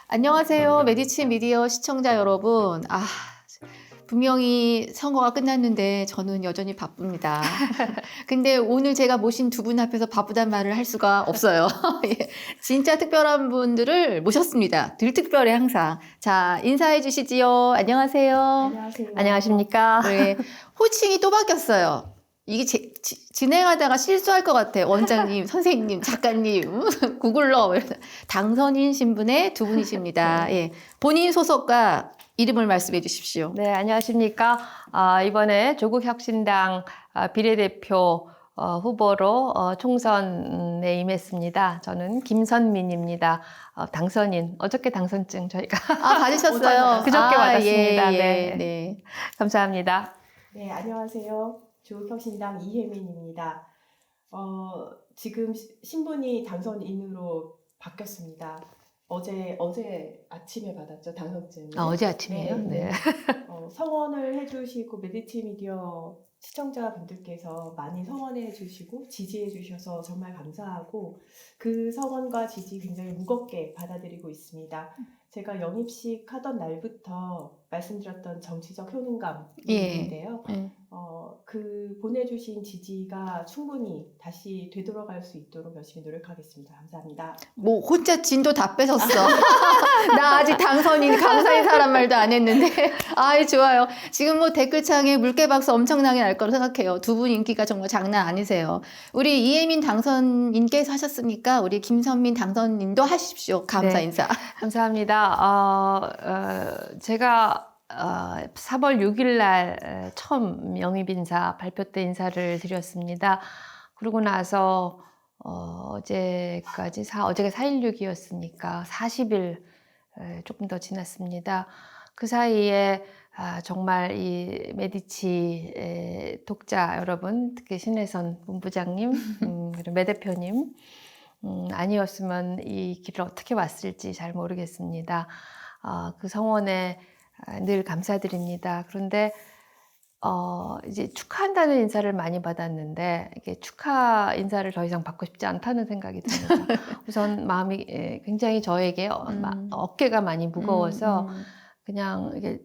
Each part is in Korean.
안녕하세요. 메디치 미디어 시청자 여러분. 분명히 선거가 끝났는데 저는 여전히 바쁩니다. 근데 오늘 제가 모신 두 분 앞에서 바쁘단 말을 할 수가 없어요. 예, 진짜 특별한 분들을 모셨습니다. 늘 특별해 항상. 자, 인사해 주시지요. 안녕하세요. 안녕하세요. 안녕하십니까? 네, 호칭이 또 바뀌었어요. 이게 진행하다가 실수할 것 같아요. 원장님, 선생님, 작가님, 구글러. 당선인 신분의 두 분이십니다. 예, 본인 소속과 이름을 말씀해 주십시오. 네, 안녕하십니까? 이번에 조국혁신당 비례대표 후보로 총선에 임했습니다. 저는 김선민입니다. 당선인, 어저께 당선증 저희가 받으셨어요? 그저께 받았습니다. 예, 네. 네. 감사합니다. 네, 안녕하세요. 조국혁신당 이혜민입니다. 지금 신분이 당선인으로 바뀌었습니다. 어제 아침에 받았죠, 당선증. 어제 아침이에요? 네. 네. 성원을 해주시고 메디치 미디어 시청자분들께서 많이 성원해 주시고 지지해 주셔서 정말 감사하고 그 성원과 지지 굉장히 무겁게 받아들이고 있습니다. 제가 영입식 하던 날부터 말씀드렸던 정치적 효능감이 예. 있는데요. 그 보내주신 지지가 충분히 다시 되돌아갈 수 있도록 열심히 노력하겠습니다. 감사합니다. 뭐 혼자 진도 다 빼셨어. 나 아직 당선인 감사인 사람 말도 안 했는데. 좋아요. 지금 뭐 댓글창에 물개박수 엄청나게 날 거로 생각해요. 두 분 인기가 정말 장난 아니세요. 우리 이혜민 당선인께서 하셨으니까 우리 김선민 당선인도 하십시오. 감사 네. 인사. 감사합니다. 제가 3월 6일 날 처음 영입 인사, 발표 때 인사를 드렸습니다. 그러고 나서 어제가 4.16이었으니까 40일 조금 더 지났습니다. 그 사이에 정말 이 메디치 독자 여러분, 특히 신혜선 본부장님, 그리고 매 대표님 아니었으면 이 길을 어떻게 왔을지 잘 모르겠습니다. 그 성원에 늘 감사드립니다. 그런데 이제 축하한다는 인사를 많이 받았는데 이게 축하 인사를 더 이상 받고 싶지 않다는 생각이 듭니다. 우선 마음이 굉장히 저에게 어깨가 많이 무거워서 그냥 이게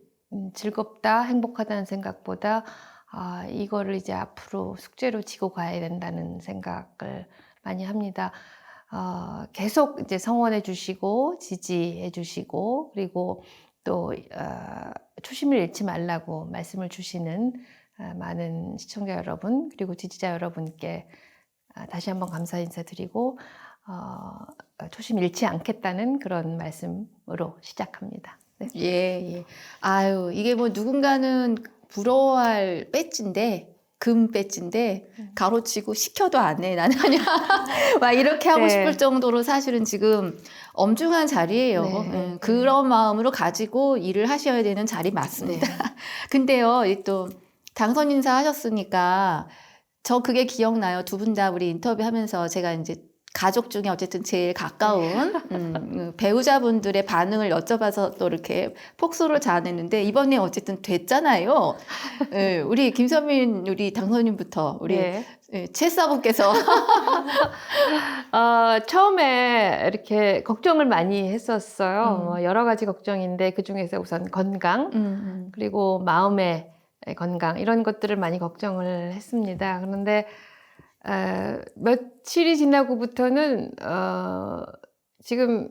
즐겁다, 행복하다는 생각보다 이거를 이제 앞으로 숙제로 지고 가야 된다는 생각을 많이 합니다. 계속 이제 성원해 주시고 지지해 주시고 그리고 또 초심을 잃지 말라고 말씀을 주시는 많은 시청자 여러분 그리고 지지자 여러분께 다시 한번 감사 인사드리고 초심 잃지 않겠다는 그런 말씀으로 시작합니다. 네. 예. 이게 뭐 누군가는 부러워할 배지인데 금 배지인데 가로치고 시켜도 안 해. 나는 아니야. 막 이렇게 하고 네. 싶을 정도로 사실은 지금 엄중한 자리예요. 네. 그런 마음으로 가지고 일을 하셔야 되는 자리 맞습니다. 근데요, 또 당선 인사 하셨으니까 저 그게 기억나요. 두 분 다 우리 인터뷰하면서 제가 이제 가족 중에 어쨌든 제일 가까운 배우자분들의 반응을 여쭤봐서 또 이렇게 폭소를 자아냈는데 이번에 어쨌든 됐잖아요. 우리 김선민 우리 당선인부터 우리 최사부께서 처음에 이렇게 걱정을 많이 했었어요. 여러 가지 걱정인데 그 중에서 우선 건강 그리고 마음의 건강 이런 것들을 많이 걱정을 했습니다. 그런데 며칠이 지나고부터는 지금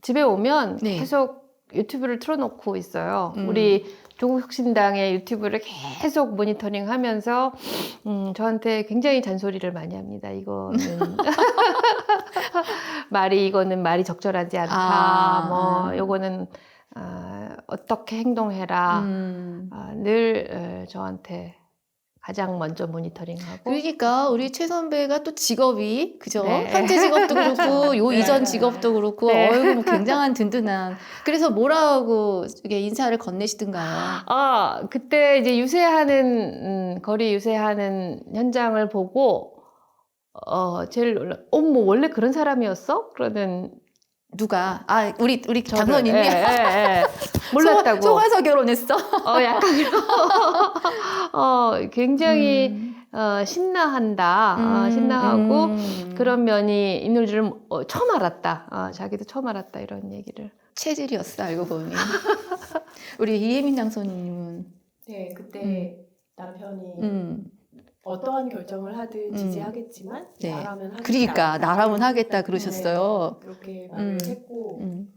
집에 오면 계속 유튜브를 틀어놓고 있어요. 우리 조국혁신당의 유튜브를 계속 모니터링하면서 저한테 굉장히 잔소리를 많이 합니다. 이거는 이거는 말이 적절하지 않다. 요거는 어떻게 행동해라. 늘 저한테 가장 먼저 모니터링하고. 그러니까 우리 최 선배가 또 직업이 그죠? 네. 현재 직업도 그렇고 요 이전 직업도 그렇고 네. 뭐 굉장한 든든한. 그래서 뭐라고 이게 인사를 건네시던가요? 그때 이제 유세하는 거리 유세하는 현장을 보고 제일 뭐 원래 그런 사람이었어? 그러는 누가? 우리 당선인이 몰랐다고. 속아서 결혼했어? 약간 굉장히 신나한다, 신나하고 그런 면이 있는 줄은 처음 알았다. 자기도 처음 알았다 이런 얘기를. 체질이었어 알고 보니. 우리 이혜민 당선인님은 네, 그때 남편이 음. 어떠한 결정을 하든 지지하겠지만 네. 나라면 하겠다. 그러니까 나라면 하겠다 그러셨어요. 네, 그렇게 말을 했고 음.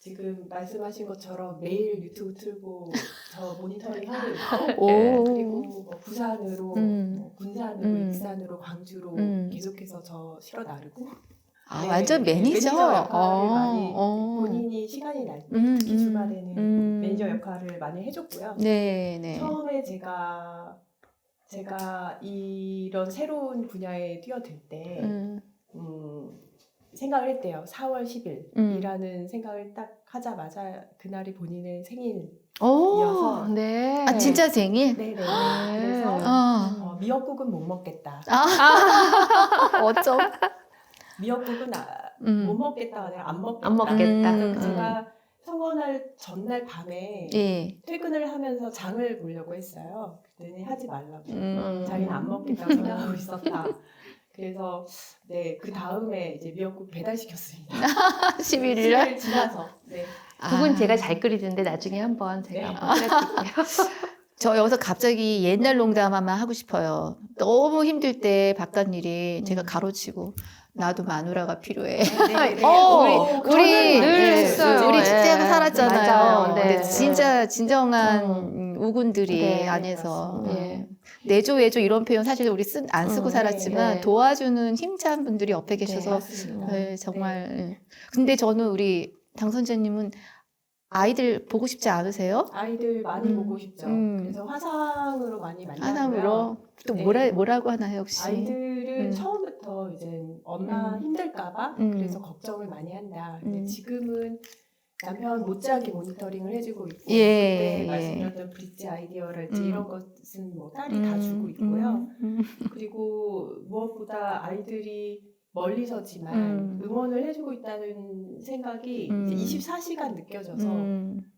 지금 말씀하신 것처럼 매일 유튜브 틀고 저 모니터링 하고 있고 오. 그리고 뭐 부산으로 뭐 군산으로 익산으로 광주로 계속해서 저 실어 나르고 아, 완전 매니저. 역할을 많이 본인이 시간이 날 때 특히 주말에는 매니저 역할을 많이 해줬고요. 네, 네. 처음에 제가 이런 새로운 분야에 뛰어들 때 생각을 했대요. 4월 10일이라는 생각을 딱 하자마자 그날이 본인의 생일이어서 네. 아, 진짜 생일? 네네. 그래서 미역국은 못 먹겠다. 어쩜? 미역국은 못 먹겠다가 아니라 안 먹겠다. 안 먹겠다. 그래서 제가 선거날 전날 밤에 예. 퇴근을 하면서 장을 보려고 했어요. 그랬더니 하지 말라고. 자기는 안 음. 먹겠다고 생각하고 있었다. 그래서 네, 그 다음에 이제 미역국 배달시켰습니다. 11일 날? 10일 지나서. 네. 국은 제가 잘 끓이는데 나중에 한번 제가 네. 한번 끓여드릴게요. 저 여기서 갑자기 옛날 농담 하나 하고 싶어요. 너무 힘들 때 바깥일이 제가 가로치고 나도 마누라가 필요해. 네, 네. 우리 늘 했어요. 우리 예. 직장 살았잖아요. 맞아요. 네. 근데 진짜 진정한 우군들이 네, 안에서 맞습니다. 예. 내조 외조 이런 표현 사실 우리 안 쓰고 살았지만 네. 도와주는 힘찬 분들이 옆에 계셔서 맞습니다. 네, 정말. 네. 근데 저는 우리 당선자님은 아이들 보고 싶지 않으세요? 아이들 많이 보고 싶죠. 그래서 화상으로 많이 만나고요. 화상으로 또 네. 뭐라고 하나요 혹시? 아이들은 처음부터 이제 엄마 힘들까봐 그래서 걱정을 많이 한다. 근데 지금은 남편 못지않게 모니터링을 해주고 있고 예, 그때 말씀드렸던 브릿지 아이디어랄지 이런 것은 뭐 딸이 다 주고 있고요. 그리고 무엇보다 아이들이 멀리서지만 응원을 해주고 있다는 생각이 이제 24시간 느껴져서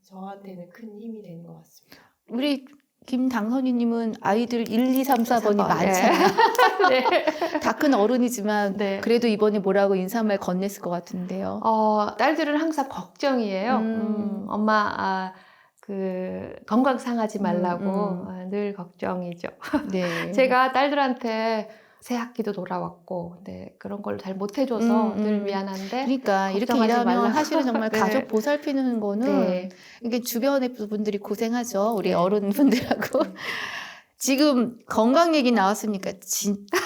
저한테는 큰 힘이 되는 것 같습니다. 우리 김 당선인님은 아이들 1, 2, 3, 4번이 번, 많잖아요. 네. 다 큰 어른이지만 네. 그래도 이번에 뭐라고 인사말 건넸을 것 같은데요. 딸들은 항상 걱정이에요. 엄마, 건강 상하지 말라고 늘 걱정이죠. 네. 제가 딸들한테 새 학기도 돌아왔고, 네, 그런 걸 잘 못해줘서 늘 미안한데. 그러니까 이렇게 걱정하지 일하면 말라고. 사실은 정말 네. 가족 보살피는 거는 네. 이게 주변의 분들이 고생하죠. 우리 네. 어른분들하고. 지금 건강 얘기 나왔으니까 진짜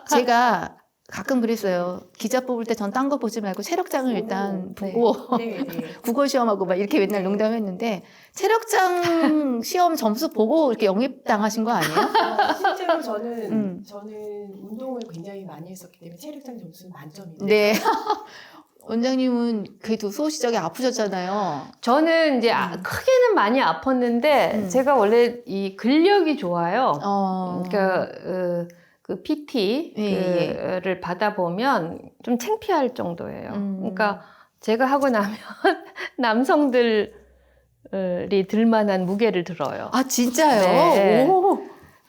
제가 가끔 그랬어요. 기자 뽑을 때 전 딴 거 보지 말고 체력장을 일단 네. 보고 네, 네. 국어 시험하고 막 이렇게 맨날 농담했는데 체력장 시험 점수 보고 이렇게 영입당하신 거 아니에요? 실제로 저는 운동을 굉장히 많이 했었기 때문에 체력장 점수는 만점이에요. 네. 원장님은 그래도 소시적에 아프셨잖아요. 저는 이제 크게는 많이 아팠는데, 제가 원래 이 근력이 좋아요. 그러니까, 그 PT를 받아보면 좀 창피할 정도예요. 그러니까 제가 하고 나면 남성들이 들만한 무게를 들어요. 아, 진짜요? 네. 오.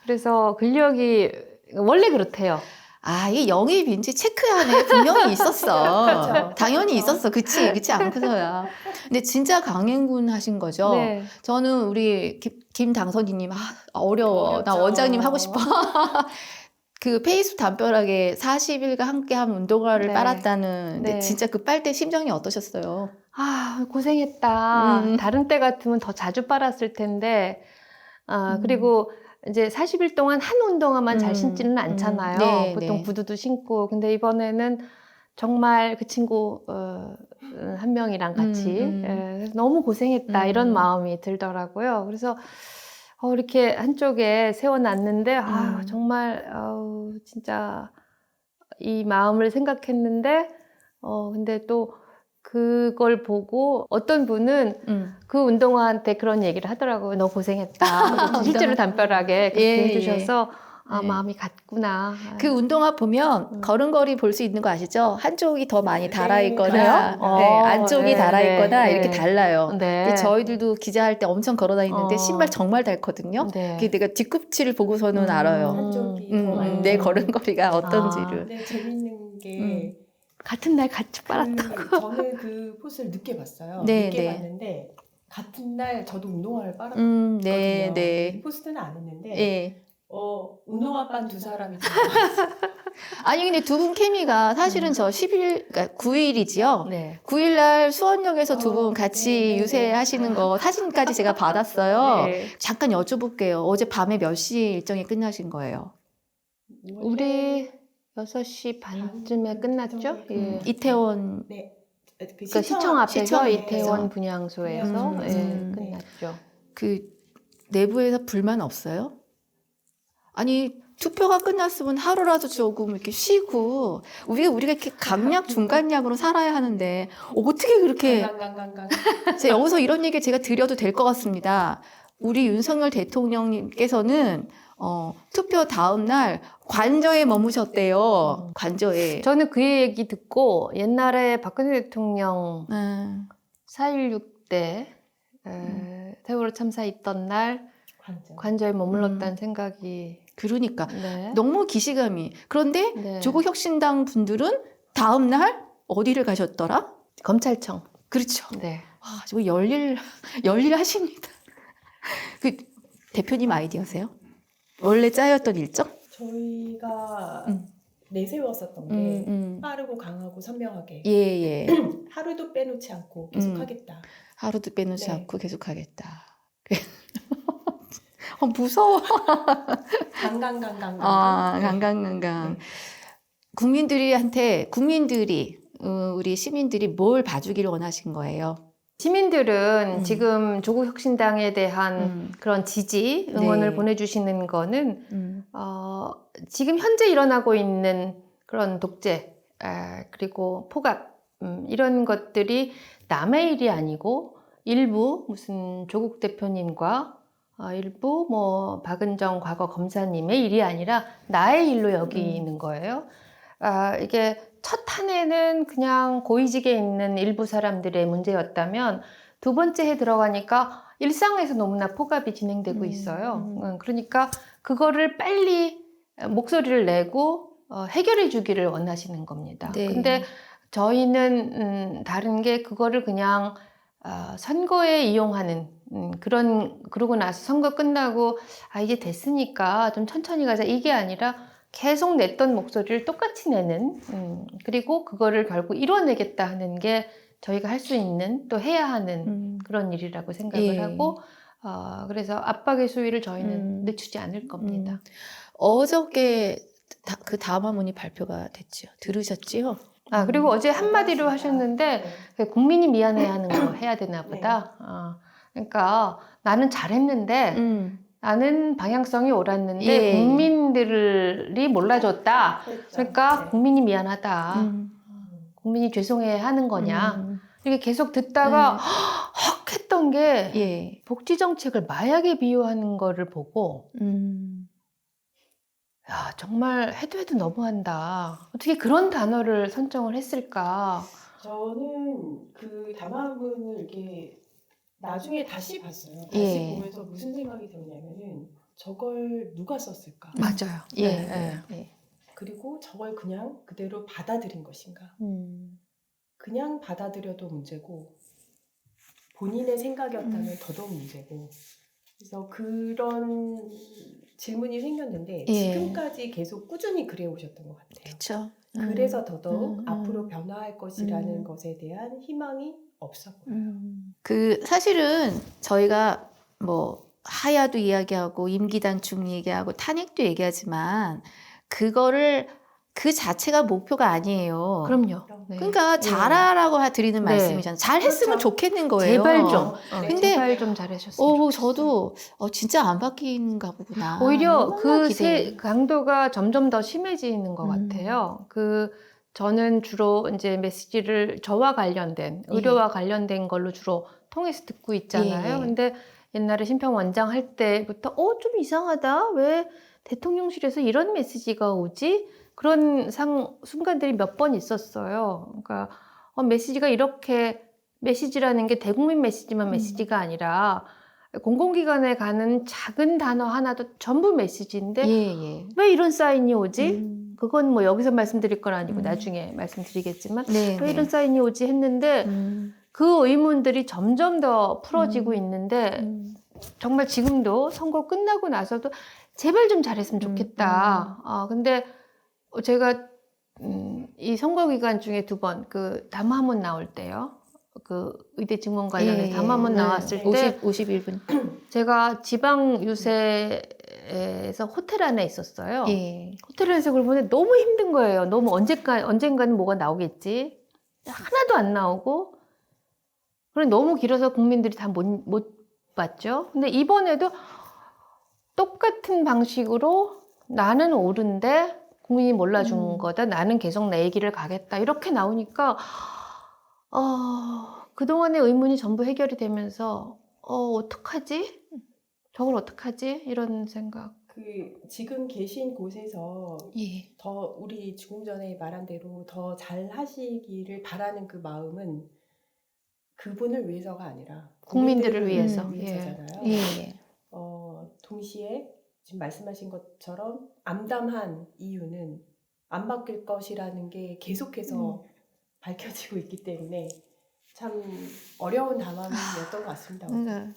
그래서 근력이 원래 그렇대요. 아, 이게 영입인지 체크안에 분명히 있었어. 그렇죠. 당연히 그렇죠. 있었어. 그치 않고서야. 근데 진짜 강행군 하신 거죠? 네. 저는 우리 김 당선인님, 어려워. 나 어렵죠. 원장님 하고 싶어. 그 페이스 담벼락에 40일과 함께한 운동화를 네. 빨았다는. 근데 네. 진짜 그 빨 때 심정이 어떠셨어요? 고생했다. 다른 때 같으면 더 자주 빨았을 텐데. 그리고 이제 40일 동안 한 운동화만 잘 신지는 않잖아요. 네, 보통 네. 구두도 신고. 근데 이번에는 정말 그 친구 한 명이랑 같이 너무 고생했다 이런 마음이 들더라고요. 그래서 이렇게 한쪽에 세워놨는데 정말 진짜 이 마음을 생각했는데 근데 또 그걸 보고 어떤 분은 그 운동화한테 그런 얘기를 하더라고요. 너 고생했다. 실제로 담벼락에 그렇게 예, 해주셔서 아, 네. 마음이 같구나. 그 운동화 보면 걸음걸이 볼 수 있는 거 아시죠? 한쪽이 더 많이 네, 달아있거나 그래요? 네, 어, 안쪽이 네, 달아있거나 네, 이렇게 네. 달라요. 네. 근데 저희들도 기자할 때 엄청 걸어 다니는데 어. 신발 정말 닳거든요. 네. 그게 내가 뒤꿈치를 보고서는 알아요. 한쪽이 더 많이 내 달아요. 걸음걸이가 어떤지를. 근데 재밌는 게 같은 날 같이 빨았다고. 저는 그 포스를 늦게 봤어요. 네, 늦게 네. 봤는데 같은 날 저도 운동화를 빨았거든요. 네, 네. 포스트는 안 했는데 예. 운동화 빤 두 사람이 지금 아니, 근데 두 분 케미가 사실은 저 10일, 그러니까 9일이지요. 네. 9일날 수원역에서 두 분 같이 네, 네, 유세하시는 거 사진까지 제가 받았어요. 네. 잠깐 여쭤볼게요. 어제 밤에 몇 시 일정이 끝나신 거예요? 우리 6시 반쯤에 끝났죠? 예. 이태원. 네. 그 시청 앞에서 시청 이태원 앞에서. 분향소에서 음, 예, 음. 끝났죠. 그 내부에서 불만 없어요? 아니, 투표가 끝났으면 하루라도 조금 이렇게 쉬고 우리가 이렇게 강약 중간약으로 살아야 하는데 어떻게 그렇게 강강강강. 제가 여기서 이런 얘기 제가 드려도 될 것 같습니다. 우리 윤석열 대통령님께서는 투표 다음 날 관저에 머무셨대요. 관저에. 저는 그 얘기 듣고 옛날에 박근혜 대통령 4.16 때 세월호 참사 있던 날 관저에 머물렀다는 생각이 그러니까 네. 너무 기시감이. 그런데 네. 조국혁신당 분들은 다음 날 어디를 가셨더라? 검찰청. 그렇죠. 네. 와, 저 열일하십니다. 그 대표님 아이디어세요? 원래 짜였던 일정? 저희가 음. 내세웠었던 게 빠르고 강하고 선명하게 예. 하루도 빼놓지 않고 계속하겠다. 하루도 빼놓지 네. 않고 계속하겠다. 무서워. 강강강강. 강강강강. 국민들이 우리 시민들이 뭘 봐주기를 원하신 거예요? 시민들은 지금 조국혁신당에 대한 그런 지지, 응원을 네. 보내주시는 거는 지금 현재 일어나고 있는 그런 독재 그리고 포갑 이런 것들이 남의 일이 아니고 일부 무슨 조국 대표님과 일부 뭐 박은정 과거 검사님의 일이 아니라 나의 일로 여기는 거예요. 이게 첫 한 해는 그냥 고위직에 있는 일부 사람들의 문제였다면 두 번째 해 들어가니까 일상에서 너무나 포갑이 진행되고 있어요. 그러니까 그거를 빨리 목소리를 내고 해결해 주기를 원하시는 겁니다. 네. 근데 저희는 다른 게 그거를 그냥 선거에 이용하는 그러고 나서 선거 끝나고 이제 됐으니까 좀 천천히 가자 이게 아니라 계속 냈던 목소리를 똑같이 내는 그리고 그거를 결국 이뤄내겠다 하는 게 저희가 할 수 있는 또 해야 하는 그런 일이라고 생각을 하고 그래서 압박의 수위를 저희는 늦추지 않을 겁니다. 어저께 그 다음 화문이 발표가 됐죠. 들으셨지요? 그리고 어제 한마디로 하셨는데 국민이 미안해하는 거 해야 되나 보다. 그러니까 나는 잘했는데 나는 방향성이 옳았는데 예. 국민들이 몰라줬다. 그러니까 국민이 미안하다. 국민이 죄송해 하는 거냐. 이렇게 계속 듣다가 헉 했던 게 복지 정책을 마약에 비유하는 거를 보고 야, 정말 해도 너무한다. 어떻게 그런 단어를 선정을 했을까? 저는 그 담화문을 이렇게 나중에 다시 봤어요. 다시 보면서 무슨 생각이 들었냐면은 저걸 누가 썼을까? 맞아요. 그리고 저걸 그냥 그대로 받아들인 것인가? 그냥 받아들여도 문제고 본인의 생각이었다면 더더욱 문제고 그래서 그런 질문이 생겼는데 지금까지 계속 꾸준히 그래 오셨던 것 같아요. 그렇죠. 그래서 더더욱 앞으로 변화할 것이라는 것에 대한 희망이 없어 보여요. 사실은 저희가 뭐 하야도 이야기하고 임기 단축 얘기하고 탄핵도 얘기하지만 그거를 그 자체가 목표가 아니에요. 그럼요. 그러니까 잘하라고 드리는 말씀이잖아요. 잘했으면 그렇죠. 좋겠는 거예요. 제발 좀. 근데 제발 좀 잘하셨으면 좋겠어요. 저도 진짜 안 바뀌는가 보구나. 오히려 너무나 그 강도가 점점 더 심해지는 것 같아요. 저는 주로 이제 메시지를 저와 관련된 의료와 관련된 걸로 주로 통해서 듣고 있잖아요. 근데 옛날에 심평 원장 할 때부터 좀 이상하다. 왜 대통령실에서 이런 메시지가 오지? 그런 순간들이 몇 번 있었어요. 그러니까 메시지가 이렇게 메시지라는 게 대국민 메시지만 메시지가 아니라 공공기관에 가는 작은 단어 하나도 전부 메시지인데 예. 왜 이런 사인이 오지? 그건 뭐 여기서 말씀드릴 건 아니고 음. 나중에 말씀드리겠지만 네. 왜 이런 사인이 오지 했는데 그 의문들이 점점 더 풀어지고 있는데 정말 지금도 선거 끝나고 나서도 제발 좀 잘했으면 좋겠다. 근데 제가 이 선거 기간 중에 2번 그 담화문 나올 때요. 그 의대 증원 관련해서 담화문 나왔을 때 51분. 제가 지방 유세에서 호텔 안에 있었어요. 예. 호텔 안에서 그걸 보는데 너무 힘든 거예요. 너무 언젠가는 뭐가 나오겠지. 하나도 안 나오고. 그래 너무 길어서 국민들이 다 못 봤죠. 근데 이번에도 똑같은 방식으로 나는 옳은데 국민이 몰라준 거다. 나는 계속 내 얘기를 가겠다. 이렇게 나오니까 그동안의 의문이 전부 해결이 되면서 어떡하지? 저걸 어떡하지? 이런 생각. 지금 계신 곳에서 예. 더 우리 조금 전에 말한 대로 더 잘 하시기를 바라는 그 마음은 그분을 위해서가 아니라 국민들을 위해서. 위해서잖아요. 예. 동시에 지금 말씀하신 것처럼 암담한 이유는 안 바뀔 것이라는 게 계속해서 밝혀지고 있기 때문에 참 어려운 담화문이었던 것 같습니다.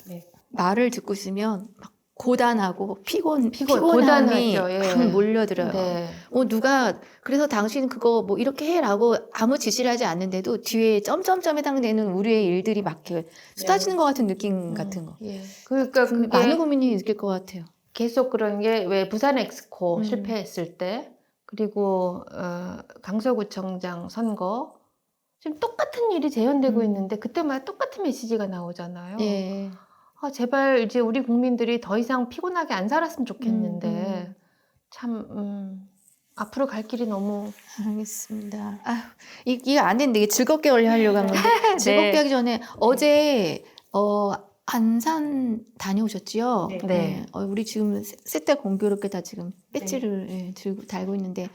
네. 말을 듣고 있으면 막 고단하고 피곤함이 고단하죠. 예. 막 몰려들어요. 네. 누가 그래서 당신 그거 뭐 이렇게 해라고 아무 지시를 하지 않는데도 뒤에 점점점에 해당되는 우리의 일들이 막 이렇게 쏟아지는 것 같은 느낌 같은 거. 예. 그러니까 그게 많은 국민이 느낄 것 같아요. 계속 그런 게 왜 부산 엑스코 실패했을 때 그리고 강서구청장 선거 지금 똑같은 일이 재현되고 있는데 그때마다 똑같은 메시지가 나오잖아요. 예. 제발 이제 우리 국민들이 더 이상 피곤하게 안 살았으면 좋겠는데 참 앞으로 갈 길이 너무 알겠습니다. 아휴, 이게 안 됐는데 이게 즐겁게 하려고 한 건데 즐겁게 하기 전에 어제 안산 다녀오셨지요? 네. 우리 지금 셋다 공교롭게 다 지금 배지를 들고 달고 있는데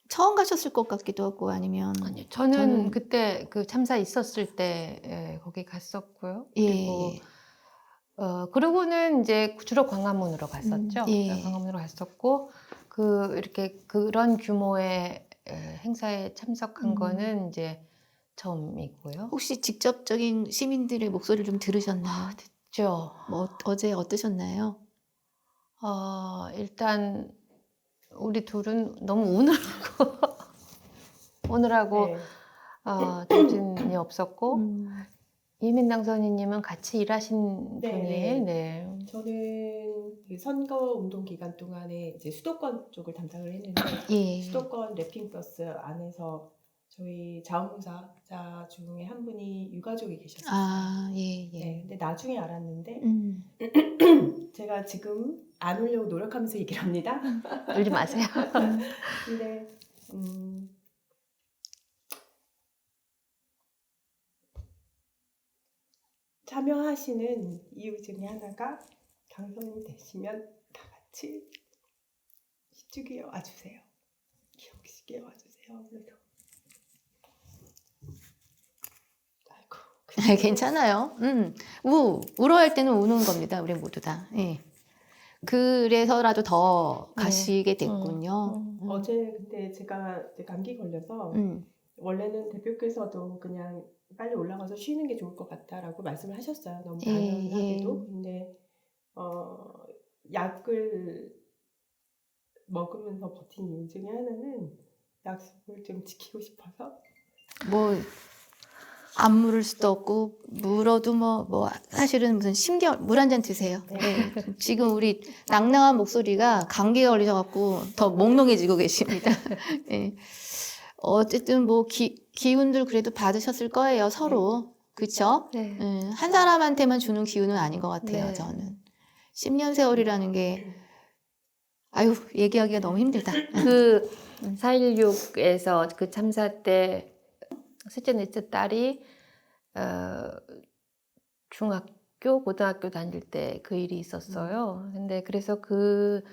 처음 가셨을 것 같기도 하고 아니면 아니요. 저는 그때 그 참사 있었을 때 거기 갔었고요. 그리고 그러고는 이제 주로 광화문으로 갔었죠. 광화문으로 갔었고 이렇게 그런 규모의 행사에 참석한 거는 이제 처음이고요. 혹시 직접적인 시민들의 목소리를 좀 들으셨나요? 듣죠. 뭐 어제 어떠셨나요? 일단 우리 둘은 너무 오늘하고 네. 정신이 없었고 이민당 선생님은 같이 일하신 분이에요. 네. 저는 그 선거 운동 기간 동안에 이제 수도권 쪽을 담당을 했는데 수도권 랩핑버스 안에서 저희 자원봉사자 중에 한 분이 유가족이 계셨어요. 네, 근데 나중에 알았는데 제가 지금 안 울려고 노력하면서 얘기를 합니다. 울지 마세요. 근데 참여하시는 이유 중에 하나가 당선이 되시면 다 같이 시축에 와주세요. 기억식에 와주세요. 그래서 아이고 괜찮아요. 울어야 할 때는 우는 겁니다. 우리 모두 다. 예. 그래서라도 더 가시게 됐군요. 어제 근데 제가 이제 감기 걸려서 원래는 대표께서도 그냥 빨리 올라가서 쉬는 게 좋을 것 같다라고 말씀을 하셨어요. 너무 당연하게도. 근데 약을 먹으면서 버틴 이유 중에 하나는 약속을 좀 지키고 싶어서. 뭐 안 물을 수도 없고 물어도 뭐 사실은 무슨 물 한 잔 드세요. 네. 지금 우리 낭낭한 목소리가 감기에 걸리셔갖고 더 몽롱해지고 계십니다. 네. 어쨌든 뭐 기운들 그래도 받으셨을 거예요. 서로. 그렇죠? 네. 한 사람한테만 주는 기운은 아닌 것 같아요. 네. 저는 10년 세월이라는 게 얘기하기가 너무 힘들다. 그 4.16에서 그 참사 때 셋째 넷째 딸이 중학교 고등학교 다닐 때 그 일이 있었어요. 근데 그래서 그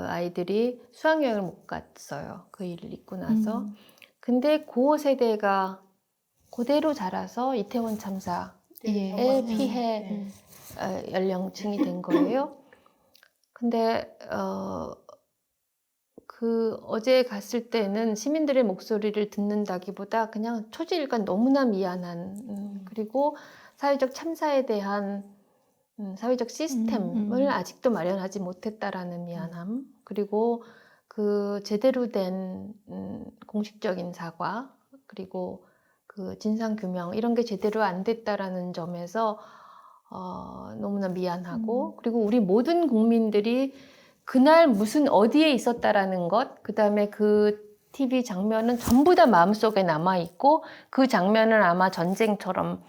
아이들이 수학여행을 못 갔어요. 그 일을 잊고 나서. 근데 그 세대가 그대로 자라서 이태원 참사에 네. 피해 네. 연령층이 된 거예요. 근데 그 어제 갔을 때는 시민들의 목소리를 듣는다기보다 그냥 초지일관 너무나 미안한 그리고 사회적 참사에 대한 사회적 시스템을 아직도 마련하지 못했다라는 미안함 그리고 그 제대로 된 공식적인 사과 그리고 그 진상 규명 이런 게 제대로 안 됐다라는 점에서 너무나 미안하고 그리고 우리 모든 국민들이 그날 무슨 어디에 있었다라는 것, 그 다음에 그 TV 장면은 전부 다 마음속에 남아있고 그 장면은 아마 전쟁처럼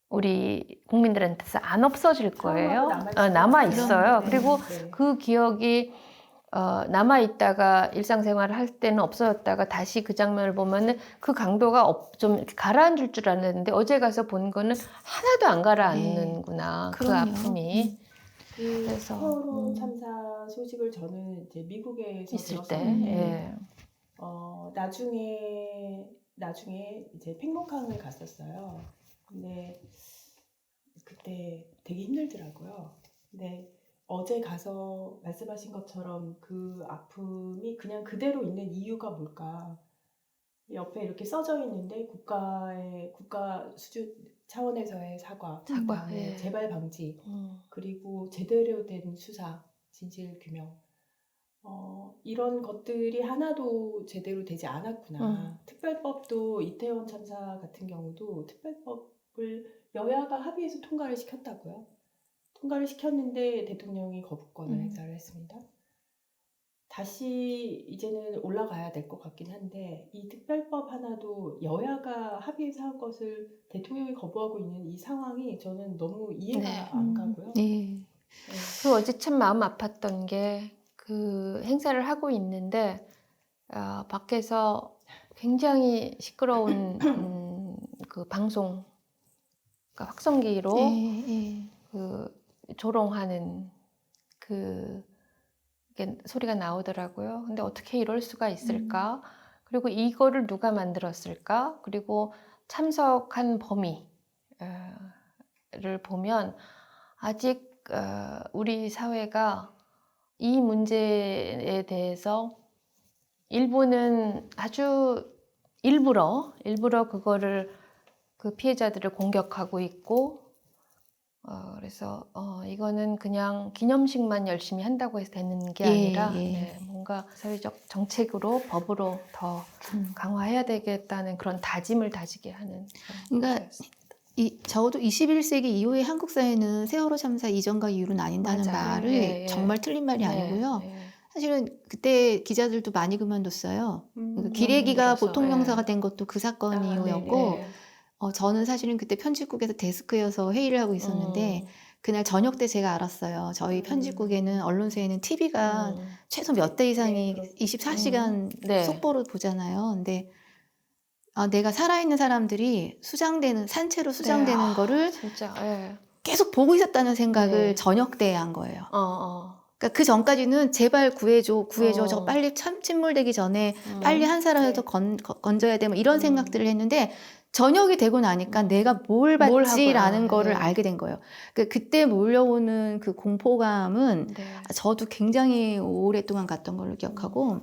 우리 국민들한테서 안 없어질 거예요. 남아있어요. 네. 그리고 네. 그 기억이 남아있다가 일상생활을 할 때는 없어졌다가 다시 그 장면을 보면은 그 강도가 좀 이렇게 가라앉을 줄 알았는데 어제 가서 본 거는 하나도 안 가라앉는구나. 그 그럼요. 나쁨이. 그 그래서, 세월호 참사 소식을 저는 이제 미국에서 있을 때. 들었었는데 예. 나중에 이제 팽목항을 갔었어요. 근데 그때 되게 힘들더라고요. 근데 어제 가서 말씀하신 것처럼 그 아픔이 그냥 그대로 있는 이유가 뭘까? 옆에 이렇게 써져 있는데 국가 수준 차원에서의 사과, 예. 재발 방지, 그리고 제대로 된 수사, 진실 규명. 이런 것들이 하나도 제대로 되지 않았구나. 특별법도 이태원 참사 같은 경우도 특별법을 여야가 합의해서 통과를 시켰다고요. 통과를 시켰는데 대통령이 거부권을 행사를 했습니다. 다시 이제는 올라가야 될 것 같긴 한데 이 특별법 하나도 여야가 합의해서 한 것을 대통령이 거부하고 있는 이 상황이 저는 너무 이해가 안 가고요. 네. 그 어제 참 마음 아팠던 게 그 행사를 하고 있는데 밖에서 굉장히 시끄러운 그 방송 그러니까 확성기로 그 조롱하는 그 소리가 나오더라고요. 근데 어떻게 이럴 수가 있을까? 그리고 이거를 누가 만들었을까? 그리고 참석한 범위를 보면 아직 우리 사회가 이 문제에 대해서 일부는 아주 일부러 그거를 그 피해자들을 공격하고 있고 그래서 이거는 그냥 기념식만 열심히 한다고 해서 되는 게 아니라 뭔가 사회적 정책으로 법으로 더 강화해야 되겠다는 그런 다짐을 다지게 하는 그러니까 적어도 21세기 이후의 한국 사회는 세월호 참사 이전과 이후로 나뉜다는 말을 정말 틀린 말이 아니고요. 사실은 그때 기자들도 많이 그만뒀어요. 기레기가 보통 병사가 된 것도 그 사건 이후였고 저는 사실은 그때 편집국에서 데스크여서 회의를 하고 있었는데 그날 저녁 때 제가 알았어요. 저희 편집국에는 언론사에는 TV가 최소 몇 대 이상이 24시간 속보로 보잖아요. 근데 내가 살아있는 사람들이 산채로 수장되는 거를 진짜, 계속 보고 있었다는 생각을 저녁 때 한 거예요. 그러니까 그 전까지는 제발 구해줘. 저 빨리 침몰되기 전에 빨리 한 사람이라도 건져야 돼. 뭐 이런 생각들을 했는데 저녁이 되고 나니까 내가 뭘 받지라는 거를 알게 된 거예요. 그때 몰려오는 그 공포감은 저도 굉장히 오랫동안 갔던 걸로 기억하고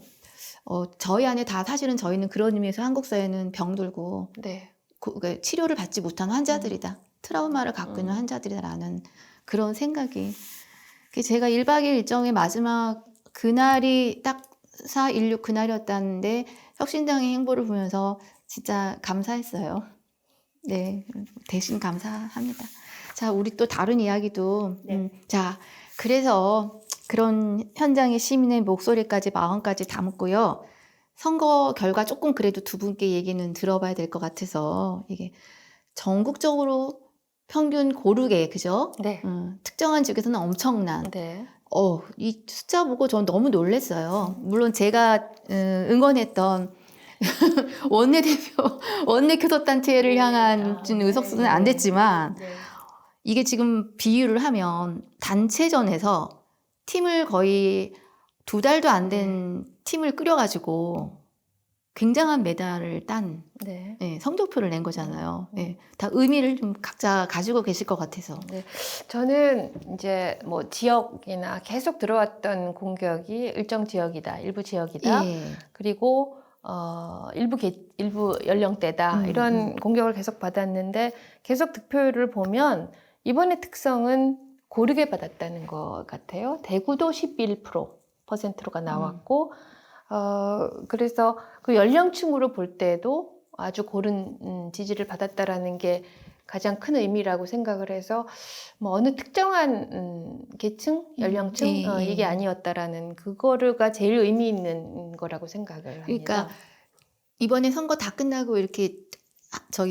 저희 안에 다 사실은 저희는 그런 의미에서 한국 사회는 병들고 그러니까 치료를 받지 못한 환자들이다. 트라우마를 갖고 있는 환자들이다라는 그런 생각이 제가 1박 2일 일정의 마지막 그날이 딱 4.16 그날이었다는데 혁신당의 행보를 보면서 진짜 감사했어요. 네, 대신 감사합니다. 자, 우리 또 다른 이야기도 자, 그래서 그런 현장의 시민의 목소리까지 마음까지 담고요. 선거 결과 조금 그래도 두 분께 얘기는 들어봐야 될 것 같아서 이게 전국적으로 평균 고르게 그죠? 특정한 지역에서는 엄청난. 이 숫자 보고 전 너무 놀랐어요. 물론 제가 응원했던 원내 교섭단체를 향한 의석수는 안 됐지만 이게 지금 비유를 하면 단체전에서 팀을 거의 2달도 안 된 팀을 끓여가지고 굉장한 메달을 딴 네. 성적표를 낸 거잖아요. 다 의미를 좀 각자 가지고 계실 것 같아서. 네. 저는 이제 뭐 지역이나 계속 들어왔던 공격이 일정 지역이다, 일부 지역이다. 그리고 일부 연령대다 이런 공격을 계속 받았는데 계속 득표율을 보면 이번에 특성은 고르게 받았다는 것 같아요. 대구도 11%가 나왔고 그래서 그 연령층으로 볼 때도 아주 고른 지지를 받았다라는 게 가장 큰 의미라고 생각을 해서 뭐 어느 특정한 계층, 연령층 이게 아니었다라는 그거가 제일 의미 있는 거라고 생각을 합니다. 그러니까 이번에 선거 다 끝나고 이렇게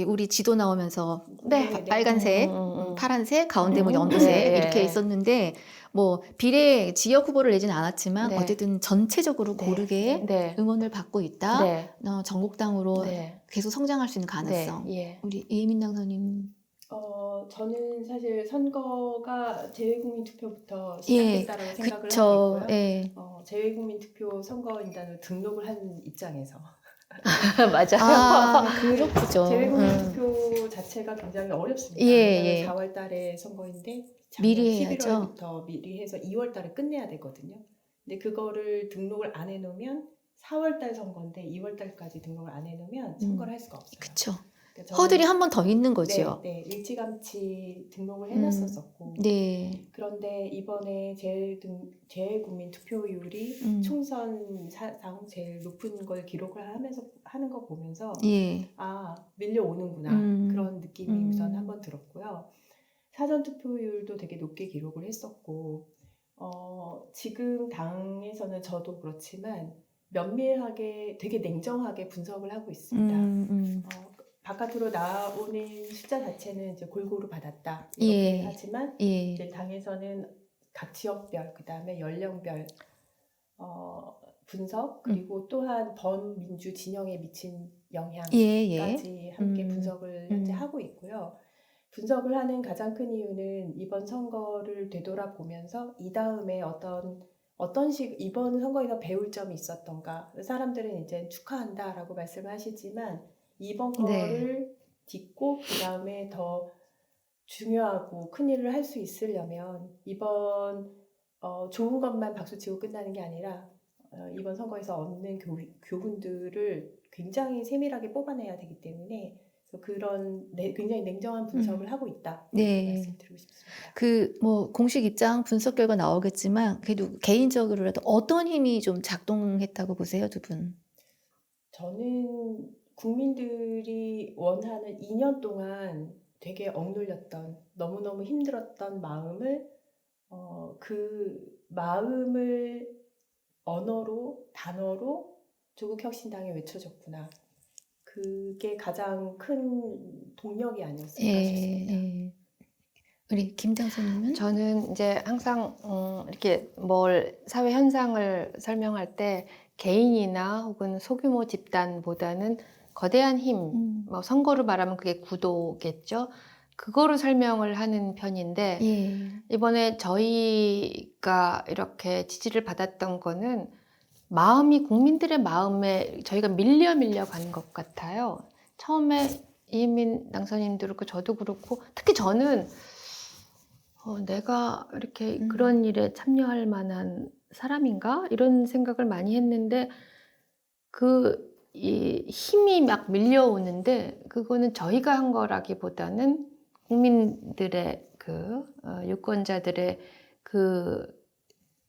우리 지도 나오면서 네. 빨간색, 파란색, 가운데 뭐 연두색 이렇게 있었는데 뭐 비례 지역 후보를 내지는 않았지만 어쨌든 전체적으로 고르게 응원을 받고 있다. 전국당으로 계속 성장할 수 있는 가능성. 우리 이혜민 당선인. 저는 사실 선거가 재외국민투표부터 시작됐다라고 생각을 하고 있고요. 재외국민투표 선거인단으로 등록을 한 입장에서 맞아요. 그렇죠. 재외국민투표 자체가 굉장히 어렵습니다. 왜냐하면 4월 달에 선거인데 미리 해야죠. 11월부터 미리 해서 2월 달에 끝내야 되거든요. 근데 그거를 등록을 안 해놓으면 4월 달 선거인데 2월 달까지 등록을 안 해놓으면 선거를 할 수가 없어요. 그렇죠. 그러니까 허들이 한 번 더 있는 거죠. 네, 일찌감치 등록을 해놨었었고 그런데 이번에 재외국민 투표율이 총선상 제일 높은 걸 기록을 하는 거 보면서 밀려오는구나 그런 느낌이 우선 한번 들었고요. 사전 투표율도 되게 높게 기록을 했었고 지금 당에서는 저도 그렇지만 면밀하게 되게 냉정하게 분석을 하고 있습니다. 바깥으로 나오는 숫자 자체는 이제 골고루 받았다 이렇게 하지만 이제 당에서는 각 지역별 그다음에 연령별 분석 그리고 또한 범민주 진영에 미친 영향까지 함께 분석을 현재 하고 있고요. 분석을 하는 가장 큰 이유는 이번 선거를 되돌아보면서 이 다음에 이번 선거에서 배울 점이 있었던가 사람들은 이제 축하한다라고 말씀을 하시지만 이번 거를 딛고 그 다음에 더 중요하고 큰 일을 할 수 있으려면 이번 좋은 것만 박수치고 끝나는 게 아니라 이번 선거에서 얻는 교훈들을 굉장히 세밀하게 뽑아내야 되기 때문에 그런 굉장히 냉정한 분석을 하고 있다. 말씀드리고 싶습니다. 뭐 공식 입장 분석 결과 나오겠지만 그래도 개인적으로라도 어떤 힘이 좀 작동했다고 보세요, 두 분? 저는 국민들이 원하는 2년 동안 되게 억눌렸던 너무너무 힘들었던 마음을 그 마음을 단어로 조국혁신당에 외쳐줬구나. 그게 가장 큰 동력이 아니었을까 싶습니다. 우리 김 당선인은? 저는 이제 항상 이렇게 사회 현상을 설명할 때 개인이나 혹은 소규모 집단보다는 거대한 힘, 뭐 선거로 말하면 그게 구도겠죠. 그거로 설명을 하는 편인데 이번에 저희가 이렇게 지지를 받았던 거는 국민들의 마음에 저희가 밀려 가는 것 같아요. 처음에 이혜민 당선인도 그렇고 저도 그렇고 특히 저는 내가 이렇게 그런 일에 참여할 만한 사람인가? 이런 생각을 많이 했는데 이 힘이 막 밀려오는데 그거는 저희가 한 거라기보다는 국민들의 유권자들의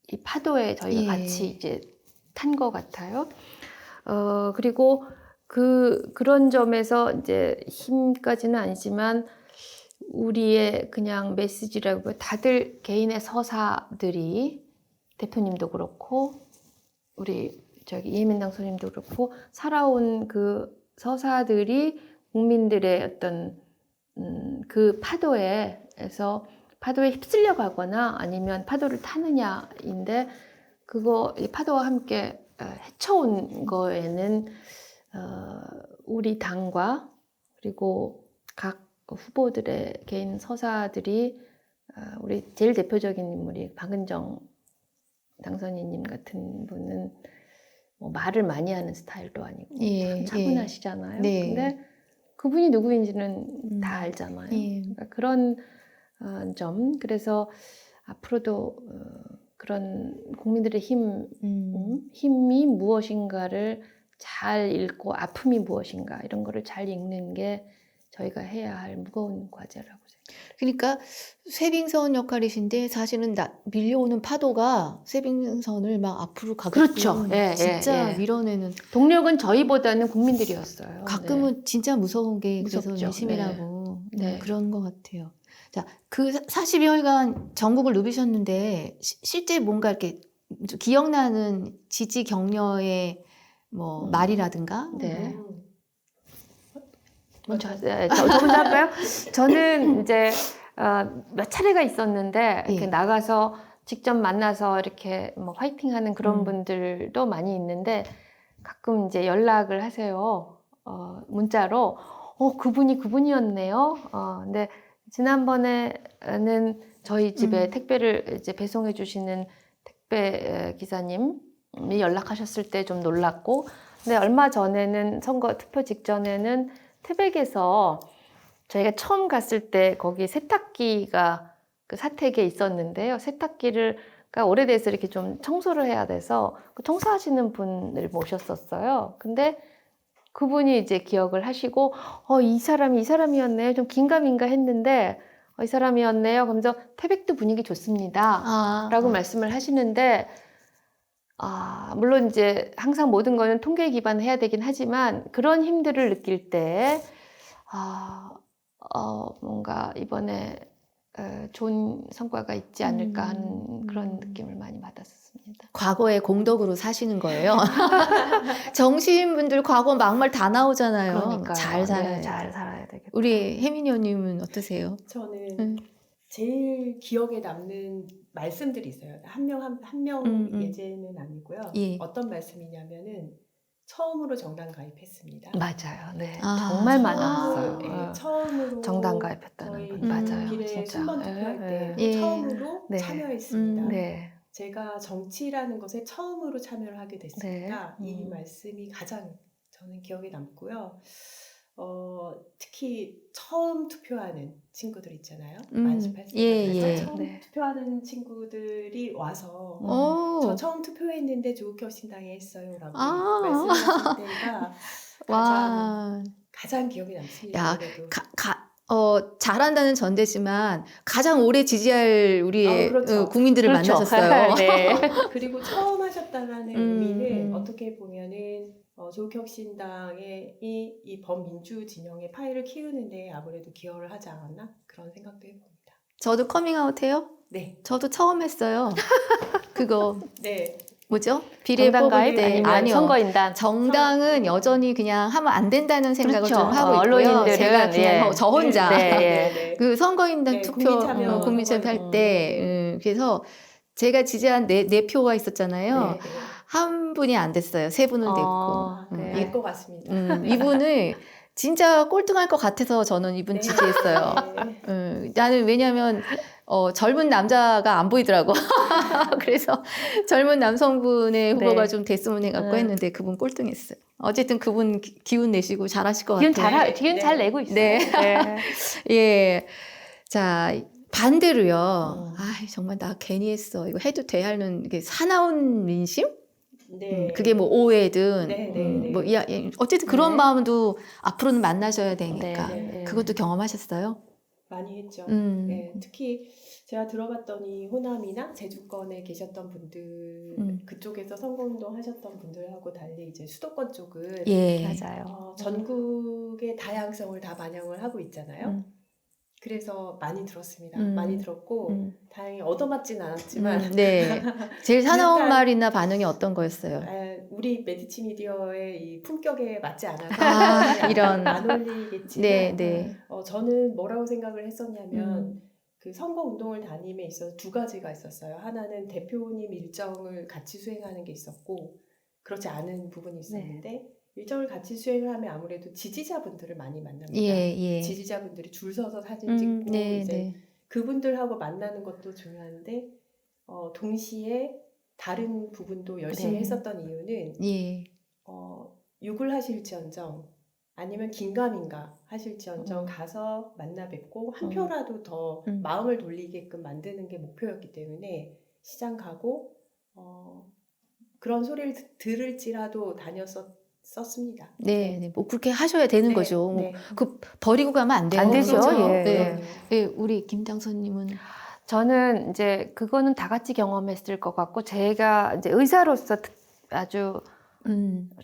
이 파도에 저희가 같이 이제 탄 것 같아요. 그리고 그런 점에서 이제 힘까지는 아니지만 우리의 그냥 메시지라고 다들 개인의 서사들이 대표님도 그렇고 우리 이혜민 당선인도 그렇고 살아온 그 서사들이 국민들의 어떤 그 파도에서 파도에 휩쓸려 가거나 아니면 파도를 타느냐인데 이 파도와 함께 헤쳐온 거에는 우리 당과 그리고 각 후보들의 개인 서사들이 우리 제일 대표적인 인물이 박은정 당선인님 같은 분은 뭐 말을 많이 하는 스타일도 아니고 예, 참 차분하시잖아요. 네. 근데 그분이 누구인지는 다 알잖아요. 예. 그러니까 그런 점, 그래서 앞으로도 그런 국민들의 힘이 무엇인가를 잘 읽고 아픔이 무엇인가 이런 거를 잘 읽는 게 저희가 해야 할 무거운 과제라고 생각해요. 그러니까 쇄빙선 역할이신데 사실은 밀려오는 파도가 쇄빙선을 막 앞으로 가게끔 그렇죠. 예, 진짜 예. 밀어내는 동력은 저희보다는 국민들이었어요. 가끔은 진짜 무서운 게 그래서 무섭죠. 민심이라고 네. 그런 것 같아요. 자, 그 40여일간 전국을 누비셨는데 실제 뭔가 이렇게 기억나는 지지 격려의 뭐 말이라든가 네. 음. 먼저 저 먼저 할까요? 저는 이제 몇 차례가 있었는데 이렇게 예. 나가서 직접 만나서 이렇게 뭐 화이팅하는 그런 음. 분들도 많이 있는데 가끔 이제 연락을 하세요. 문자로 그분이 그분이었네요. 근데 지난번에는 저희 집에 택배를 이제 배송해 주시는 택배 기사님이 연락하셨을 때 좀 놀랐고, 근데 얼마 전에는 선거 투표 직전에는 태백에서 저희가 처음 갔을 때 거기 세탁기가 그 사택에 있었는데요. 세탁기를 그러니까 오래돼서 이렇게 좀 청소를 해야 돼서 그 청소하시는 분을 모셨었어요. 근데 그분이 이제 기억을 하시고 이 사람이었네요. 좀 긴가민가 했는데 이 사람이었네요. 그러면서 태백도 분위기 좋습니다. 라고 말씀을 하시는데 물론 이제 항상 모든 거는 통계에 기반해야 되긴 하지만 그런 힘들을 느낄 때 뭔가 이번에 좋은 성과가 있지 않을까 하는 그런 느낌을 많이 받았습니다. 과거의 공덕으로 사시는 거예요. 정치인분들 과거 막말 다 나오잖아요. 그러니까요. 잘 살아야 네, 잘 살아야 되겠다. 우리 혜민이 언님은 어떠세요? 저는 제일 기억에 남는 말씀들이 있어요. 한 명 예제는 아니고요. 예. 어떤 말씀이냐면은 처음으로 정당 가입했습니다. 맞아요. 네, 아. 정말 많았어요. 네, 처음으로 정당 가입했다는 저희 분 맞아요. 길에 진짜. 순번 투표할 때 예. 처음으로 네. 참여했습니다. 네. 제가 정치라는 것에 처음으로 참여를 하게 됐으니까 네. 이 말씀이 가장 저는 기억에 남고요. 특히 처음 투표하는 친구들 있잖아요. 만 18세가 돼서 예. 처음 네. 투표하는 친구들이 와서 저 처음 투표했는데 조국혁신당에 했어요라고 말씀하실 때가 가장 기억에 남습니다. 야, 그래도. 잘한다는 전제지만 가장 오래 지지할 우리의 그렇죠. 국민들을 그렇죠. 만나셨어요. 네. 그리고 처음 하셨다라는 의미는 어떻게 보면은 조국혁신당의 이 범민주 진영의 파일을 키우는데 아무래도 기여를 하지 않았나 그런 생각도 해봅니다. 저도 커밍아웃해요? 네. 저도 처음 했어요. 그거 네. 뭐죠? 비례 정당 뽑을 가입 때 아니면 아니요. 선거인단. 정당은 여전히 그냥 하면 안 된다는 생각을 그렇죠. 좀 하고 있고요. 언론인들은 제가 그냥 저 혼자 네. 그 선거인단 네, 투표 국민참여 국민참여 할 선거인단. 때 그래서 제가 지지한 네 표가 있었잖아요. 네. 한 분이 안 됐어요. 세 분은 됐고. 네. 알 것 같습니다. 네. 이분을 진짜 꼴등할 것 같아서 저는 이분 네. 지지했어요. 네. 나는 왜냐면 젊은 남자가 안 보이더라고. 그래서 젊은 남성분의 후보가 네. 좀 됐으면 해갖고 했는데 그분 꼴등했어요. 어쨌든 그분 기운 내시고 잘하실 것 같아요. 기운 잘 내고 있어요. 네. 네. 예. 자, 반대로요. 정말 나 괜히 했어. 이거 해도 돼 하는 게 사나운 민심? 네. 그게 뭐 오해든 네. 뭐 어쨌든 그런 네. 마음도 앞으로는 만나셔야 되니까 네. 그것도 경험하셨어요? 많이 했죠. 음. 네, 특히 제가 들어봤더니 호남이나 제주권에 계셨던 분들 그쪽에서 선거운동 하셨던 분들하고 달리 이제 수도권 쪽은 예. 맞아요. 전국의 다양성을 다 반영을 하고 있잖아요. 그래서 많이 들었습니다. 많이 들었고 다행히 얻어맞진 않았지만 네. 제일 사나운 비슷한- 말이나 반응이 어떤 거였어요? 우리 메디치 미디어의 이 품격에 맞지 않아서 이런. 안 올리겠지만 네. 저는 뭐라고 생각을 했었냐면 그 선거 운동을 다님에 있어서 두 가지가 있었어요. 하나는 대표님 일정을 같이 수행하는 게 있었고 그렇지 않은 부분이 있었는데 일정을 같이 수행을 하면 아무래도 지지자분들을 많이 만납니다. 예. 지지자분들이 줄 서서 사진 찍고 이제 네. 그분들하고 만나는 것도 중요한데 동시에 다른 부분도 열심히 네. 했었던 이유는 예. 욕을 하실지언정 아니면 긴가민가 하실지언정 가서 만나 뵙고 한 표라도 더 마음을 돌리게끔 만드는 게 목표였기 때문에 시장 가고 그런 소리를 들을지라도 다녔었습니다. 네, 네. 뭐 그렇게 하셔야 되는 네, 거죠. 네. 그 버리고 가면 안 되는 안 되죠. 거죠. 예. 네. 예, 우리 김장선님은 저는 이제 그거는 다 같이 경험했을 것 같고 제가 이제 의사로서 아주